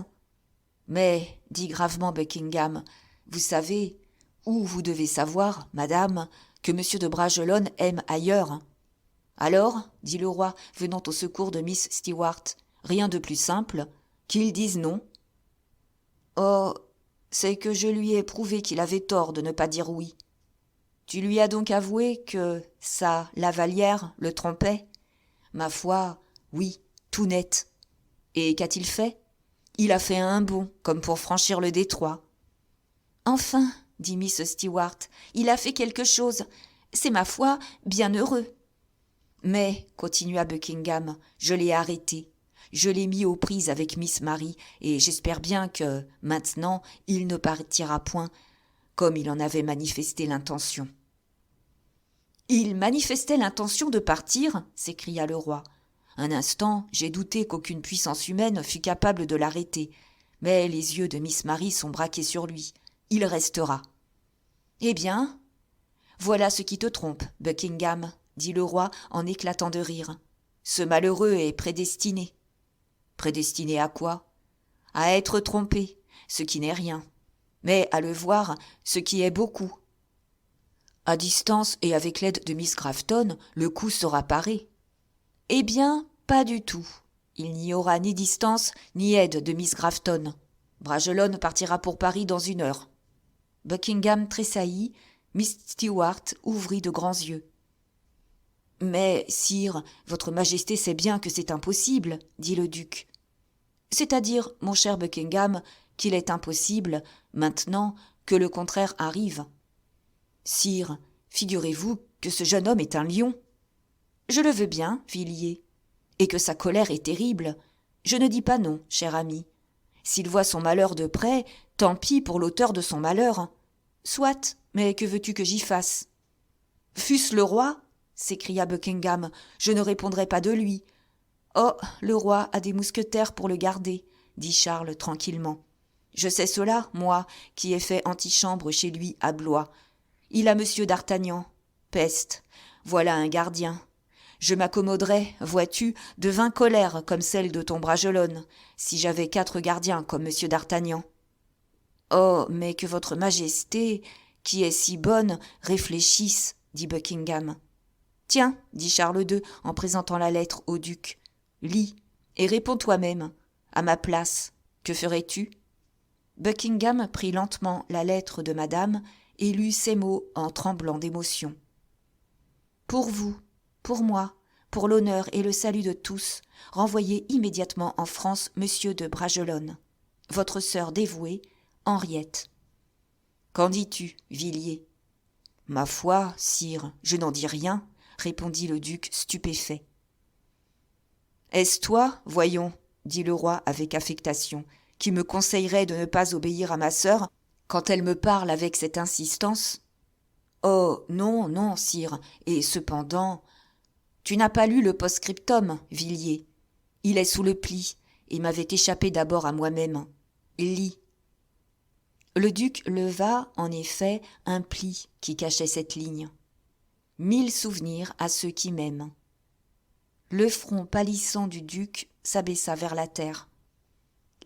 Mais, dit gravement Buckingham, vous savez, ou vous devez savoir, madame, que M. de Bragelonne aime ailleurs. »« Alors, dit le roi, venant au secours de Miss Stewart, rien de plus simple, qu'il dise non. »« Oh, c'est que je lui ai prouvé qu'il avait tort de ne pas dire oui. »« Tu lui as donc avoué que sa Lavallière le trompait ? » ?»« Ma foi, oui, tout net. »« Et qu'a-t-il fait ? » ?»« Il a fait un bond, comme pour franchir le détroit. »« Enfin, dit Miss Stewart, il a fait quelque chose. C'est, ma foi, bien heureux. »« Mais, continua Buckingham, je l'ai arrêté. Je l'ai mis aux prises avec Miss Marie, et j'espère bien que, maintenant, il ne partira point, comme il en avait manifesté l'intention. »« Il manifestait l'intention de partir ?» s'écria le roi. « Un instant, j'ai douté qu'aucune puissance humaine fût capable de l'arrêter, mais les yeux de Miss Marie sont braqués sur lui. Il restera. »« Eh bien, voilà ce qui te trompe, Buckingham, » dit le roi en éclatant de rire. « Ce malheureux est prédestiné. » « Prédestiné à quoi ? » ?»« À être trompé, ce qui n'est rien, mais à le voir, ce qui est beaucoup. » « À distance et avec l'aide de Miss Grafton, le coup sera paré. »« Eh bien, pas du tout. Il n'y aura ni distance ni aide de Miss Grafton. Bragelonne partira pour Paris dans 1 heure. » Buckingham tressaillit, Miss Stewart ouvrit de grands yeux. « Mais, sire, votre majesté sait bien que c'est impossible, » dit le duc. « C'est-à-dire, mon cher Buckingham, qu'il est impossible, maintenant, que le contraire arrive. »« Sire, figurez-vous que ce jeune homme est un lion. »« Je le veux bien, Villiers. Et que sa colère est terrible. Je ne dis pas non, cher ami. S'il voit son malheur de près, tant pis pour l'auteur de son malheur. Soit, mais que veux-tu que j'y fasse ? » « Fût-ce le roi ?» s'écria Buckingham, « je ne répondrais pas de lui. »« Oh, le roi a des mousquetaires pour le garder, » dit Charles tranquillement. « Je sais cela, moi, qui ai fait antichambre chez lui à Blois. Il a monsieur d'Artagnan. Peste, voilà un gardien. Je m'accommoderais, vois-tu, de 20 colères comme celle de ton Bragelonne, si j'avais 4 gardiens comme monsieur d'Artagnan. »« Oh, mais que votre majesté, qui est si bonne, réfléchisse, » dit Buckingham. « Tiens, dit Charles II en présentant la lettre au duc, lis et réponds toi-même. À ma place, que ferais-tu ? » Buckingham prit lentement la lettre de madame et lut ces mots en tremblant d'émotion. « Pour vous, pour moi, pour l'honneur et le salut de tous, renvoyez immédiatement en France monsieur de Bragelonne. Votre sœur dévouée, Henriette. »« Qu'en dis-tu, Villiers ? » ?»« Ma foi, sire, je n'en dis rien, » répondit le duc stupéfait. « Est-ce toi, voyons, dit le roi avec affectation, qui me conseillerait de ne pas obéir à ma sœur quand elle me parle avec cette insistance ? Oh, non, non, sire, et cependant, tu n'as pas lu le post-scriptum, Villiers. Il est sous le pli, et m'avait échappé d'abord à moi-même. Lis. » Le duc leva, en effet, un pli qui cachait cette ligne. 1000 souvenirs à ceux qui m'aiment. Le front pâlissant du duc s'abaissa vers la terre.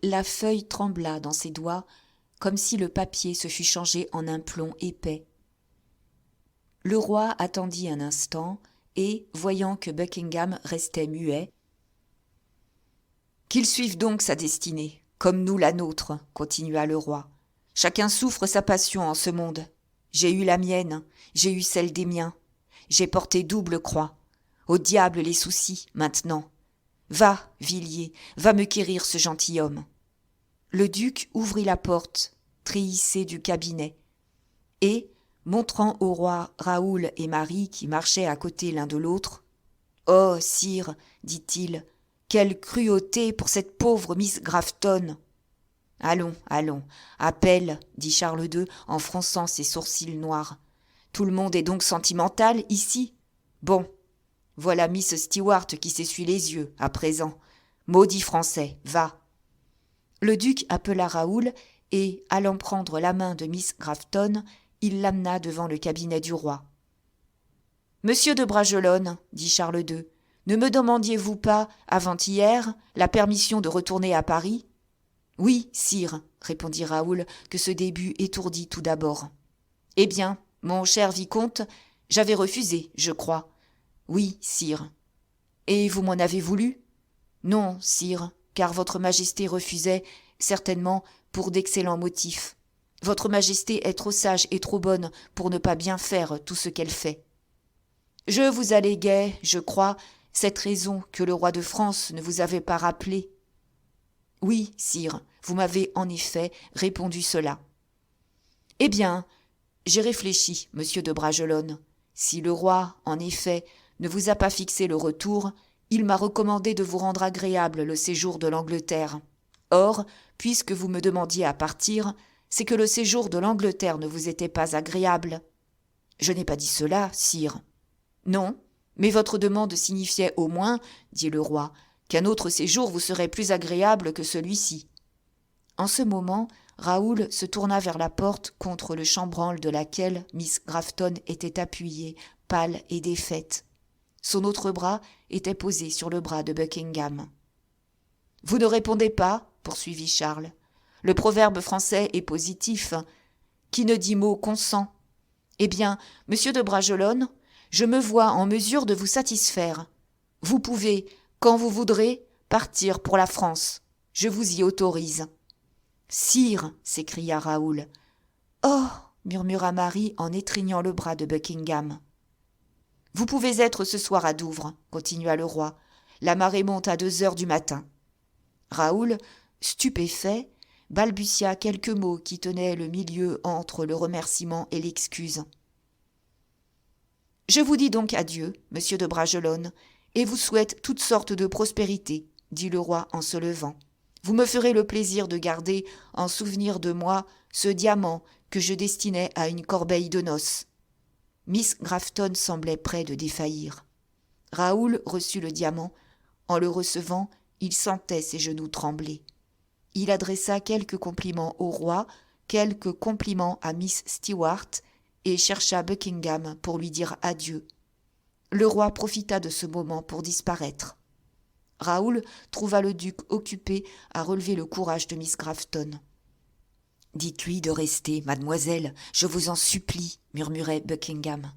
La feuille trembla dans ses doigts, comme si le papier se fût changé en un plomb épais. Le roi attendit un instant, et, voyant que Buckingham restait muet, « Qu'il suive donc sa destinée, comme nous la nôtre, continua le roi. Chacun souffre sa passion en ce monde. J'ai eu la mienne, j'ai eu celle des miens. J'ai porté double croix. Au diable les soucis, maintenant. Va, Villiers, va me quérir ce gentilhomme. Le duc ouvrit la porte, treillissée du cabinet, et, montrant au roi Raoul et Marie qui marchaient à côté l'un de l'autre, « Oh, sire, dit-il, quelle cruauté pour cette pauvre Miss Grafton !»« Allons, allons, appelle, dit Charles II en fronçant ses sourcils noirs. Tout le monde est donc sentimental ici ? Bon, voilà Miss Stewart qui s'essuie les yeux, à présent. Maudit français, va. » Le duc appela Raoul et, allant prendre la main de Miss Grafton, il l'amena devant le cabinet du roi. « Monsieur de Bragelonne, dit Charles II, ne me demandiez-vous pas, avant-hier, la permission de retourner à Paris ? » « Oui, sire, répondit Raoul, que ce début étourdit tout d'abord. « Eh bien, mon cher vicomte, j'avais refusé, je crois. »« Oui, sire. »« Et vous m'en avez voulu ? » ?»« Non, sire, car votre majesté refusait, certainement, pour d'excellents motifs. Votre majesté est trop sage et trop bonne pour ne pas bien faire tout ce qu'elle fait. Je vous alléguais, je crois, cette raison que le roi de France ne vous avait pas rappelée. » « Oui, sire, vous m'avez en effet répondu cela. »« Eh bien, j'ai réfléchi, monsieur de Bragelonne. Si le roi, en effet, ne vous a pas fixé le retour, il m'a recommandé de vous rendre agréable le séjour de l'Angleterre. Or, puisque vous me demandiez à partir, c'est que le séjour de l'Angleterre ne vous était pas agréable. »« Je n'ai pas dit cela, sire. »« Non, mais votre demande signifiait au moins, dit le roi, qu'un autre séjour vous serait plus agréable que celui-ci. » En ce moment, Raoul se tourna vers la porte contre le chambranle de laquelle Miss Grafton était appuyée, pâle et défaite. Son autre bras était posé sur le bras de Buckingham. « Vous ne répondez pas, poursuivit Charles. Le proverbe français est positif. Qui ne dit mot consent. Eh bien, monsieur de Bragelonne, je me vois en mesure de vous satisfaire. Vous pouvez, quand vous voudrez, partir pour la France. Je vous y autorise. »« Sire !» s'écria Raoul. « Oh !» murmura Marie en étreignant le bras de Buckingham. « Vous pouvez être ce soir à Douvres, continua le roi. La marée monte à 2 heures du matin. » Raoul, stupéfait, balbutia quelques mots qui tenaient le milieu entre le remerciement et l'excuse. « Je vous dis donc adieu, monsieur de Bragelonne, et vous souhaite toutes sortes de prospérités, dit le roi en se levant. Vous me ferez le plaisir de garder, en souvenir de moi, ce diamant que je destinais à une corbeille de noces. » Miss Grafton semblait près de défaillir. Raoul reçut le diamant. En le recevant, il sentait ses genoux trembler. Il adressa quelques compliments au roi, quelques compliments à Miss Stewart, et chercha Buckingham pour lui dire adieu. Le roi profita de ce moment pour disparaître. Raoul trouva le duc occupé à relever le courage de Miss Grafton. « Dites-lui de rester, mademoiselle, je vous en supplie, » murmurait Buckingham.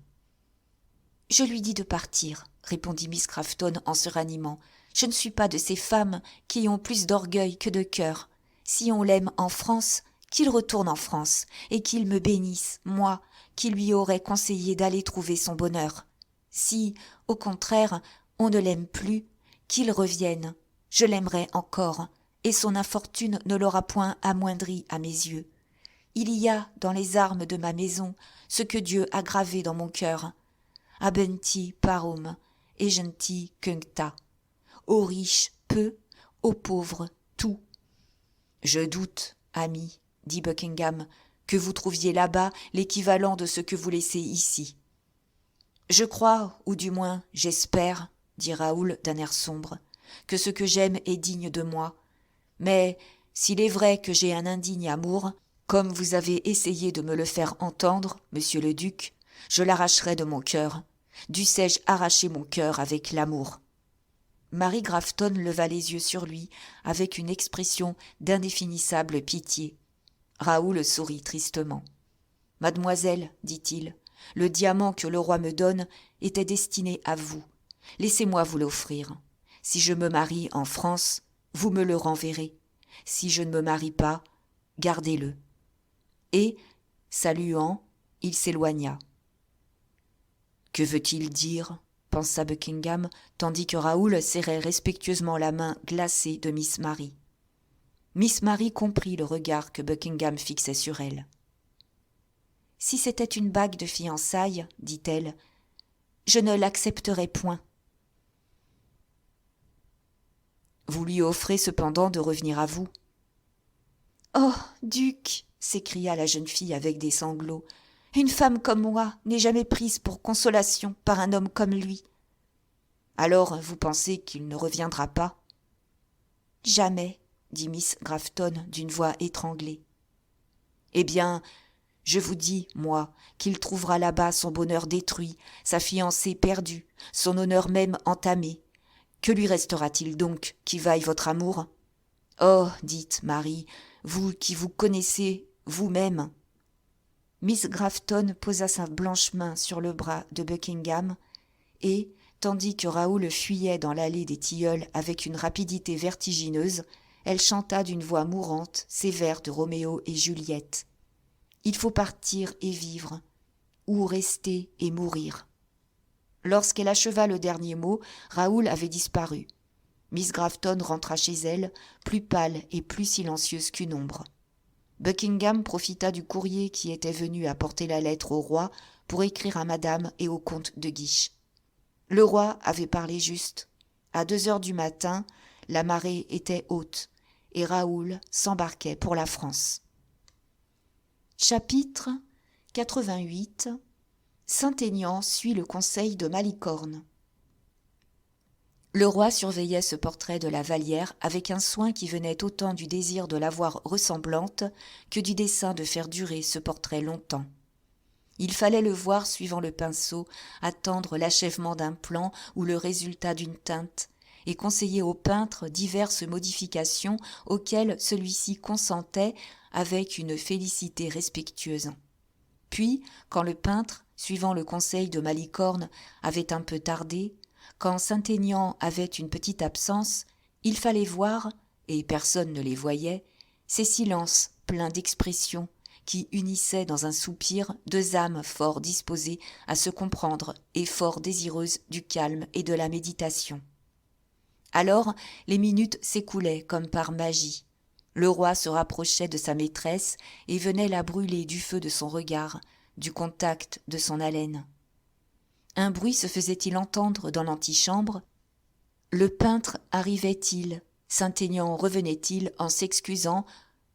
« Je lui dis de partir, » répondit Miss Grafton en se ranimant. « Je ne suis pas de ces femmes qui ont plus d'orgueil que de cœur. Si on l'aime en France, qu'il retourne en France et qu'il me bénisse, moi, qui lui aurais conseillé d'aller trouver son bonheur. Si, au contraire, on ne l'aime plus, qu'il revienne. Je l'aimerai encore, et son infortune ne l'aura point amoindri à mes yeux. Il y a dans les armes de ma maison ce que Dieu a gravé dans mon cœur. Abenti parum, et genti cuncta. Aux riches, peu, aux pauvres, tout. Je doute, ami, dit Buckingham, que vous trouviez là-bas l'équivalent de ce que vous laissez ici. Je crois, ou du moins j'espère, dit Raoul d'un air sombre, que ce que j'aime est digne de moi. Mais s'il est vrai que j'ai un indigne amour, comme vous avez essayé de me le faire entendre, monsieur le duc, je l'arracherai de mon cœur. Dussé-je arracher mon cœur avec l'amour. Marie Grafton leva les yeux sur lui avec une expression d'indéfinissable pitié. Raoul sourit tristement. « Mademoiselle, dit-il, le diamant que le roi me donne était destiné à vous. Laissez-moi vous l'offrir. Si je me marie en France, vous me le renverrez. Si je ne me marie pas, gardez-le. » Et, saluant, Il s'éloigna. « Que veut-il dire ?» pensa Buckingham, tandis que Raoul serrait respectueusement la main glacée de Miss Mary. Miss Mary comprit le regard que Buckingham fixait sur elle. « Si c'était une bague de fiançailles, dit-elle, je ne l'accepterais point. » « Vous lui offrez cependant de revenir à vous. »« Oh, duc !» s'écria la jeune fille avec des sanglots. « Une femme comme moi n'est jamais prise pour consolation par un homme comme lui. »« Alors, vous pensez qu'il ne reviendra pas ?»« Jamais, » dit Miss Grafton d'une voix étranglée. « Eh bien, je vous dis, moi, qu'il trouvera là-bas son bonheur détruit, sa fiancée perdue, son honneur même entamé. Que lui restera-t-il donc qui vaille votre amour ? Oh, dites, Marie, vous qui vous connaissez vous-même. » Miss Grafton posa sa blanche main sur le bras de Buckingham et, tandis que Raoul fuyait dans l'allée des Tilleuls avec une rapidité vertigineuse, elle chanta d'une voix mourante ces vers de Roméo et Juliette. « Il faut partir et vivre, ou rester et mourir. » Lorsqu'elle acheva le dernier mot, Raoul avait disparu. Miss Grafton rentra chez elle, plus pâle et plus silencieuse qu'une ombre. Buckingham profita du courrier qui était venu apporter la lettre au roi pour écrire à madame et au comte de Guiche. Le roi avait parlé juste. À 2 heures du matin, la marée était haute et Raoul s'embarquait pour la France. Chapitre 88. Saint-Aignan suit le conseil de Malicorne. Le roi surveillait ce portrait de la Vallière avec un soin qui venait autant du désir de la voir ressemblante que du dessein de faire durer ce portrait longtemps. Il fallait le voir suivant le pinceau, attendre l'achèvement d'un plan ou le résultat d'une teinte, et conseiller au peintre diverses modifications auxquelles celui-ci consentait avec une félicité respectueuse. Puis, quand le peintre, suivant le conseil de Malicorne, avait un peu tardé, quand Saint-Aignan avait une petite absence, il fallait voir, et personne ne les voyait, ces silences pleins d'expression qui unissaient dans un soupir 2 âmes fort disposées à se comprendre et fort désireuses du calme et de la méditation. Alors, les minutes s'écoulaient comme par magie. Le roi se rapprochait de sa maîtresse et venait la brûler du feu de son regard, du contact de son haleine. Un bruit se faisait-il entendre dans l'antichambre ? Le peintre arrivait-il ? Saint-Aignan revenait-il en s'excusant ?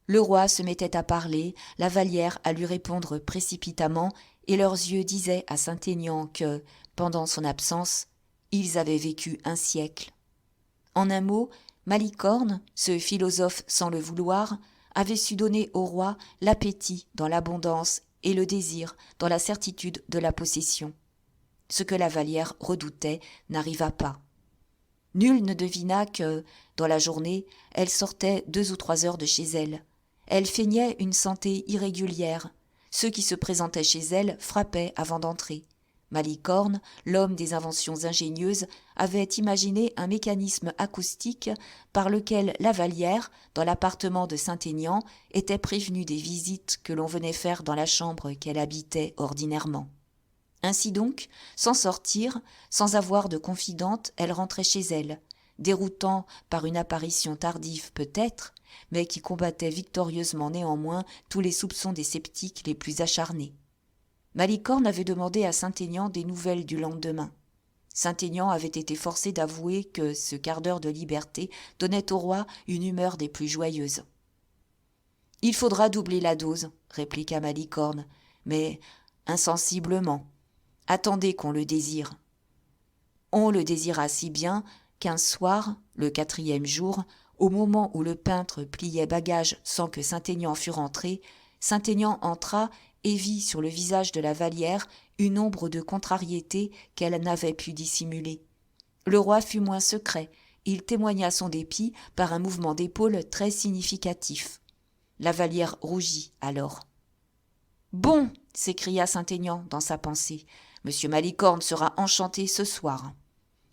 Le roi se mettait à parler, la Vallière à lui répondre précipitamment, et leurs yeux disaient à Saint-Aignan que, pendant son absence, ils avaient vécu un siècle. En un mot, Malicorne, ce philosophe sans le vouloir, avait su donner au roi l'appétit dans l'abondance et le désir dans la certitude de la possession. Ce que la Vallière redoutait n'arriva pas. Nul ne devina que, dans la journée, elle sortait 2 ou 3 heures de chez elle. Elle feignait une santé irrégulière. Ceux qui se présentaient chez elle frappaient avant d'entrer. Malicorne, l'homme des inventions ingénieuses, avait imaginé un mécanisme acoustique par lequel la Vallière, dans l'appartement de Saint-Aignan, était prévenue des visites que l'on venait faire dans la chambre qu'elle habitait ordinairement. Ainsi donc, sans sortir, sans avoir de confidente, elle rentrait chez elle, déroutant par une apparition tardive peut-être, mais qui combattait victorieusement néanmoins tous les soupçons des sceptiques les plus acharnés. Malicorne avait demandé à Saint-Aignan des nouvelles du lendemain. Saint-Aignan avait été forcé d'avouer que ce quart d'heure de liberté donnait au roi une humeur des plus joyeuses. « Il faudra doubler la dose, » répliqua Malicorne, « mais insensiblement. Attendez qu'on le désire. » On le désira si bien qu'un soir, le 4e jour, au moment où le peintre pliait bagages sans que Saint-Aignan fût rentré, Saint-Aignan entra et vit sur le visage de la Vallière une ombre de contrariété qu'elle n'avait pu dissimuler. Le roi fut moins secret, il témoigna son dépit par un mouvement d'épaule très significatif. La Vallière rougit alors. « Bon !» s'écria Saint-Aignan dans sa pensée, « Monsieur Malicorne sera enchanté ce soir. »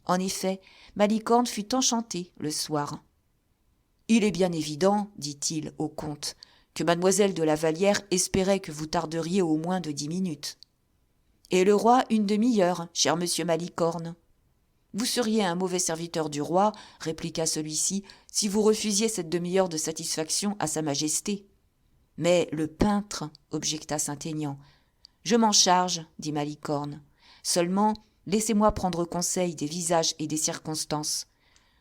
En effet, Malicorne fut enchanté le soir. « Il est bien évident, dit-il au comte, que mademoiselle de la Vallière espérait que vous tarderiez au moins de 10 minutes. Et le roi une demi-heure, cher monsieur Malicorne. Vous seriez un mauvais serviteur du roi, répliqua celui-ci, si vous refusiez cette demi-heure de satisfaction à sa majesté. Mais le peintre, objecta Saint-Aignan. Je m'en charge, dit Malicorne. Seulement, laissez-moi prendre conseil des visages et des circonstances.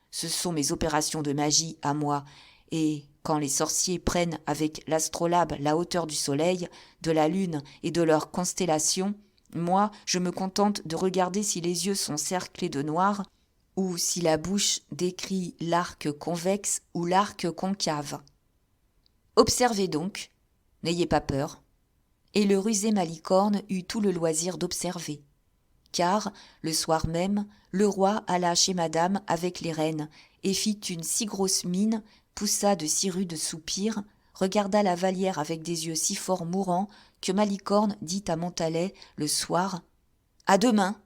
Ce sont mes opérations de magie à moi, et quand les sorciers prennent avec l'astrolabe la hauteur du soleil, de la lune et de leurs constellations, moi, je me contente de regarder si les yeux sont cerclés de noir, ou si la bouche décrit l'arc convexe ou l'arc concave. Observez donc, n'ayez pas peur. Et le rusé Malicorne eut tout le loisir d'observer. Car, le soir même, le roi alla chez madame avec les reines, et fit une si grosse mine, poussa de si rudes soupirs, regarda la Vallière avec des yeux si fort mourants, que Malicorne dit à Montalais, le soir, « À demain !»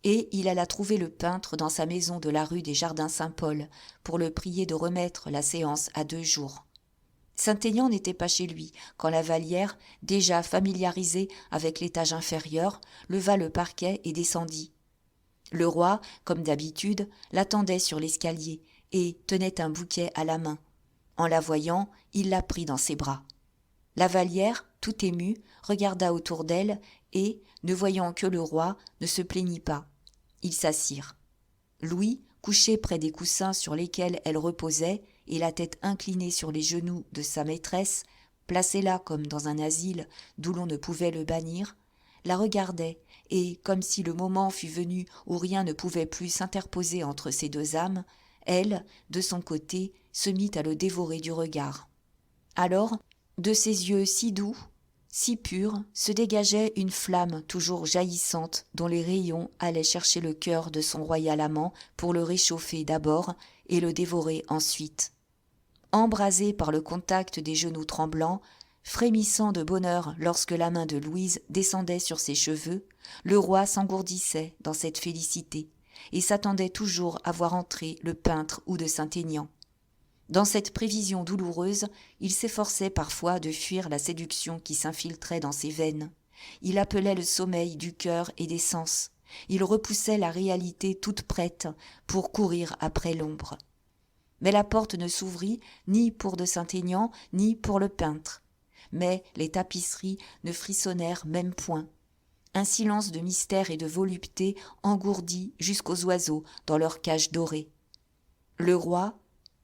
Et il alla trouver le peintre dans sa maison de la rue des Jardins-Saint-Paul, pour le prier de remettre la séance à 2 jours. Saint-Aignan n'était pas chez lui, quand la Vallière, déjà familiarisée avec l'étage inférieur, leva le parquet et descendit. Le roi, comme d'habitude, l'attendait sur l'escalier et tenait un bouquet à la main. En la voyant, il la prit dans ses bras. La Vallière, tout émue, regarda autour d'elle et, ne voyant que le roi, ne se plaignit pas. Ils s'assirent. Louis, couché près des coussins sur lesquels elle reposait, et la tête inclinée sur les genoux de sa maîtresse, placée là comme dans un asile d'où l'on ne pouvait le bannir, la regardait, et, comme si le moment fût venu où rien ne pouvait plus s'interposer entre ces deux âmes, elle, de son côté, se mit à le dévorer du regard. Alors, de ses yeux si doux, si purs, se dégageait une flamme toujours jaillissante dont les rayons allaient chercher le cœur de son royal amant pour le réchauffer d'abord et le dévorer ensuite. Embrasé par le contact des genoux tremblants, frémissant de bonheur lorsque la main de Louise descendait sur ses cheveux, le roi s'engourdissait dans cette félicité et s'attendait toujours à voir entrer le peintre ou de Saint-Aignan. Dans cette prévision douloureuse, il s'efforçait parfois de fuir la séduction qui s'infiltrait dans ses veines. Il appelait le sommeil du cœur et des sens. Il repoussait la réalité toute prête pour courir après l'ombre. Mais la porte ne s'ouvrit ni pour de Saint-Aignan, ni pour le peintre. Mais les tapisseries ne frissonnèrent même point. Un silence de mystère et de volupté engourdit jusqu'aux oiseaux dans leur cage dorée. Le roi,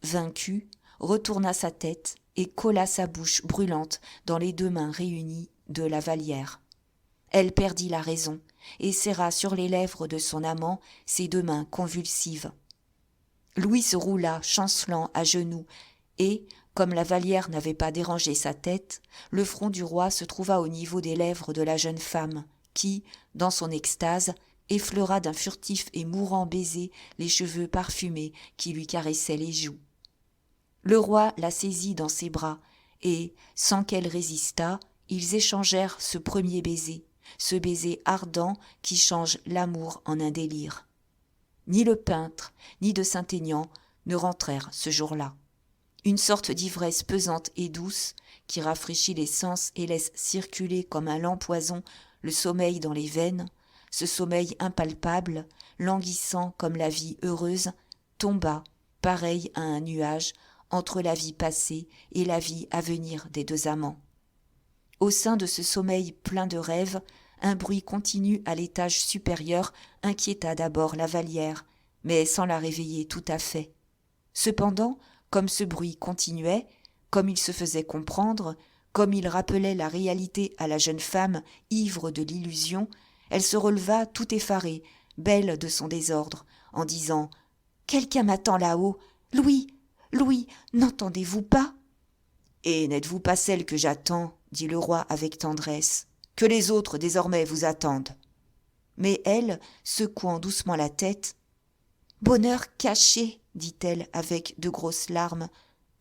vaincu, retourna sa tête et colla sa bouche brûlante dans les 2 mains réunies de la Vallière. Elle perdit la raison et serra sur les lèvres de son amant ses 2 mains convulsives. Louis se roula, chancelant, à genoux, et, comme la Vallière n'avait pas dérangé sa tête, le front du roi se trouva au niveau des lèvres de la jeune femme, qui, dans son extase, effleura d'un furtif et mourant baiser les cheveux parfumés qui lui caressaient les joues. Le roi la saisit dans ses bras, et, sans qu'elle résistât, ils échangèrent ce premier baiser, ce baiser ardent qui change l'amour en un délire. Ni le peintre, ni de Saint-Aignan ne rentrèrent ce jour-là. Une sorte d'ivresse pesante et douce, qui rafraîchit les sens et laisse circuler comme un lent poison le sommeil dans les veines, ce sommeil impalpable, languissant comme la vie heureuse, tomba, pareil à un nuage, entre la vie passée et la vie à venir des 2 amants. Au sein de ce sommeil plein de rêves, un bruit continu à l'étage supérieur inquiéta d'abord la Vallière, mais sans la réveiller tout à fait. Cependant, comme ce bruit continuait, comme il se faisait comprendre, comme il rappelait la réalité à la jeune femme ivre de l'illusion, elle se releva tout effarée, belle de son désordre, en disant « Quelqu'un m'attend là-haut. Louis, Louis, n'entendez-vous pas ?» « Et n'êtes-vous pas celle que j'attends ?» dit le roi avec tendresse. « Que les autres désormais vous attendent. » Mais elle, secouant doucement la tête, « Bonheur caché, dit-elle avec de grosses larmes,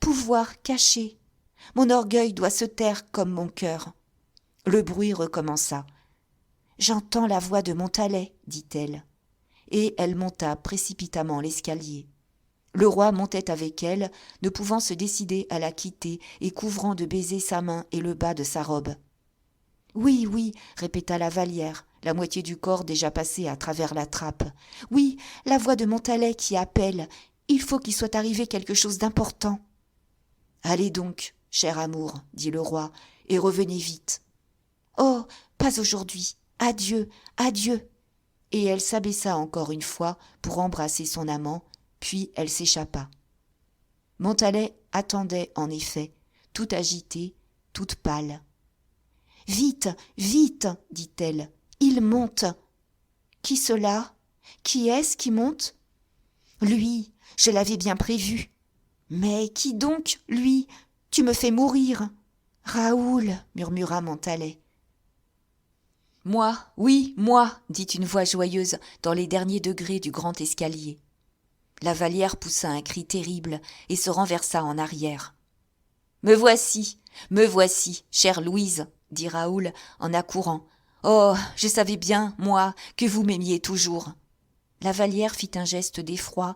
pouvoir caché. Mon orgueil doit se taire comme mon cœur. » Le bruit recommença. « J'entends la voix de Montalais, dit-elle. Et elle monta précipitamment l'escalier. Le roi montait avec elle, ne pouvant se décider à la quitter et couvrant de baisers sa main et le bas de sa robe. « Oui, oui, répéta la Vallière, la moitié du corps déjà passé à travers la trappe. Oui, la voix de Montalais qui appelle. Il faut qu'il soit arrivé quelque chose d'important. Allez donc, cher amour, dit le roi, et revenez vite. Oh, pas aujourd'hui. Adieu, adieu. Et elle s'abaissa encore une fois pour embrasser son amant, puis elle s'échappa. Montalais attendait en effet, tout agité, toute pâle. Vite, vite, dit-elle, il monte. Qui cela? Qui est-ce qui monte? Lui, je l'avais bien prévu. Mais qui donc, lui? Tu me fais mourir. Raoul, murmura Montalais. Moi, oui, moi, dit une voix joyeuse dans les derniers degrés du grand escalier. La Vallière poussa un cri terrible et se renversa en arrière. Me voici, chère Louise, dit Raoul en accourant. Oh, je savais bien, moi, que vous m'aimiez toujours. La Vallière fit un geste d'effroi,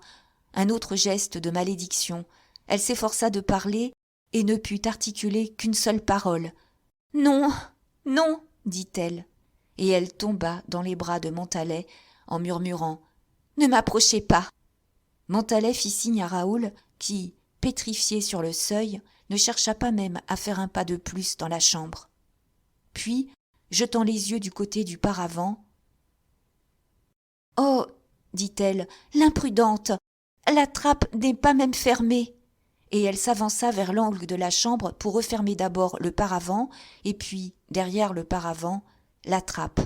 un autre geste de malédiction. Elle s'efforça de parler et ne put articuler qu'une seule parole. Non, non, dit-elle. Et elle tomba dans les bras de Montalais en murmurant « Ne m'approchez pas !» Montalais fit signe à Raoul qui, pétrifié sur le seuil, ne chercha pas même à faire un pas de plus dans la chambre. Puis, jetant les yeux du côté du paravent, « Oh !» dit-elle, « l'imprudente ! La trappe n'est pas même fermée !» Et elle s'avança vers l'angle de la chambre pour refermer d'abord le paravent et puis, derrière le paravent, la trappe.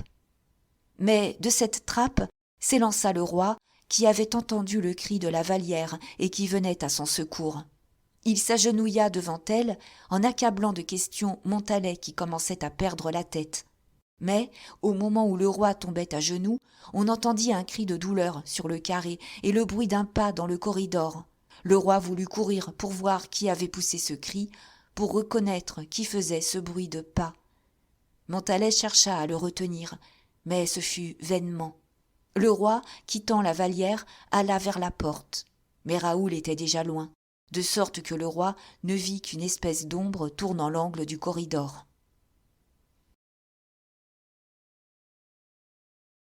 Mais de cette trappe s'élança le roi qui avait entendu le cri de la Vallière et qui venait à son secours. Il s'agenouilla devant elle en accablant de questions Montalais qui commençait à perdre la tête. Mais, au moment où le roi tombait à genoux, on entendit un cri de douleur sur le carré et le bruit d'un pas dans le corridor. Le roi voulut courir pour voir qui avait poussé ce cri, pour reconnaître qui faisait ce bruit de pas. Montalais chercha à le retenir, mais ce fut vainement. Le roi, quittant la Vallière, alla vers la porte. Mais Raoul était déjà loin, de sorte que le roi ne vit qu'une espèce d'ombre tournant l'angle du corridor.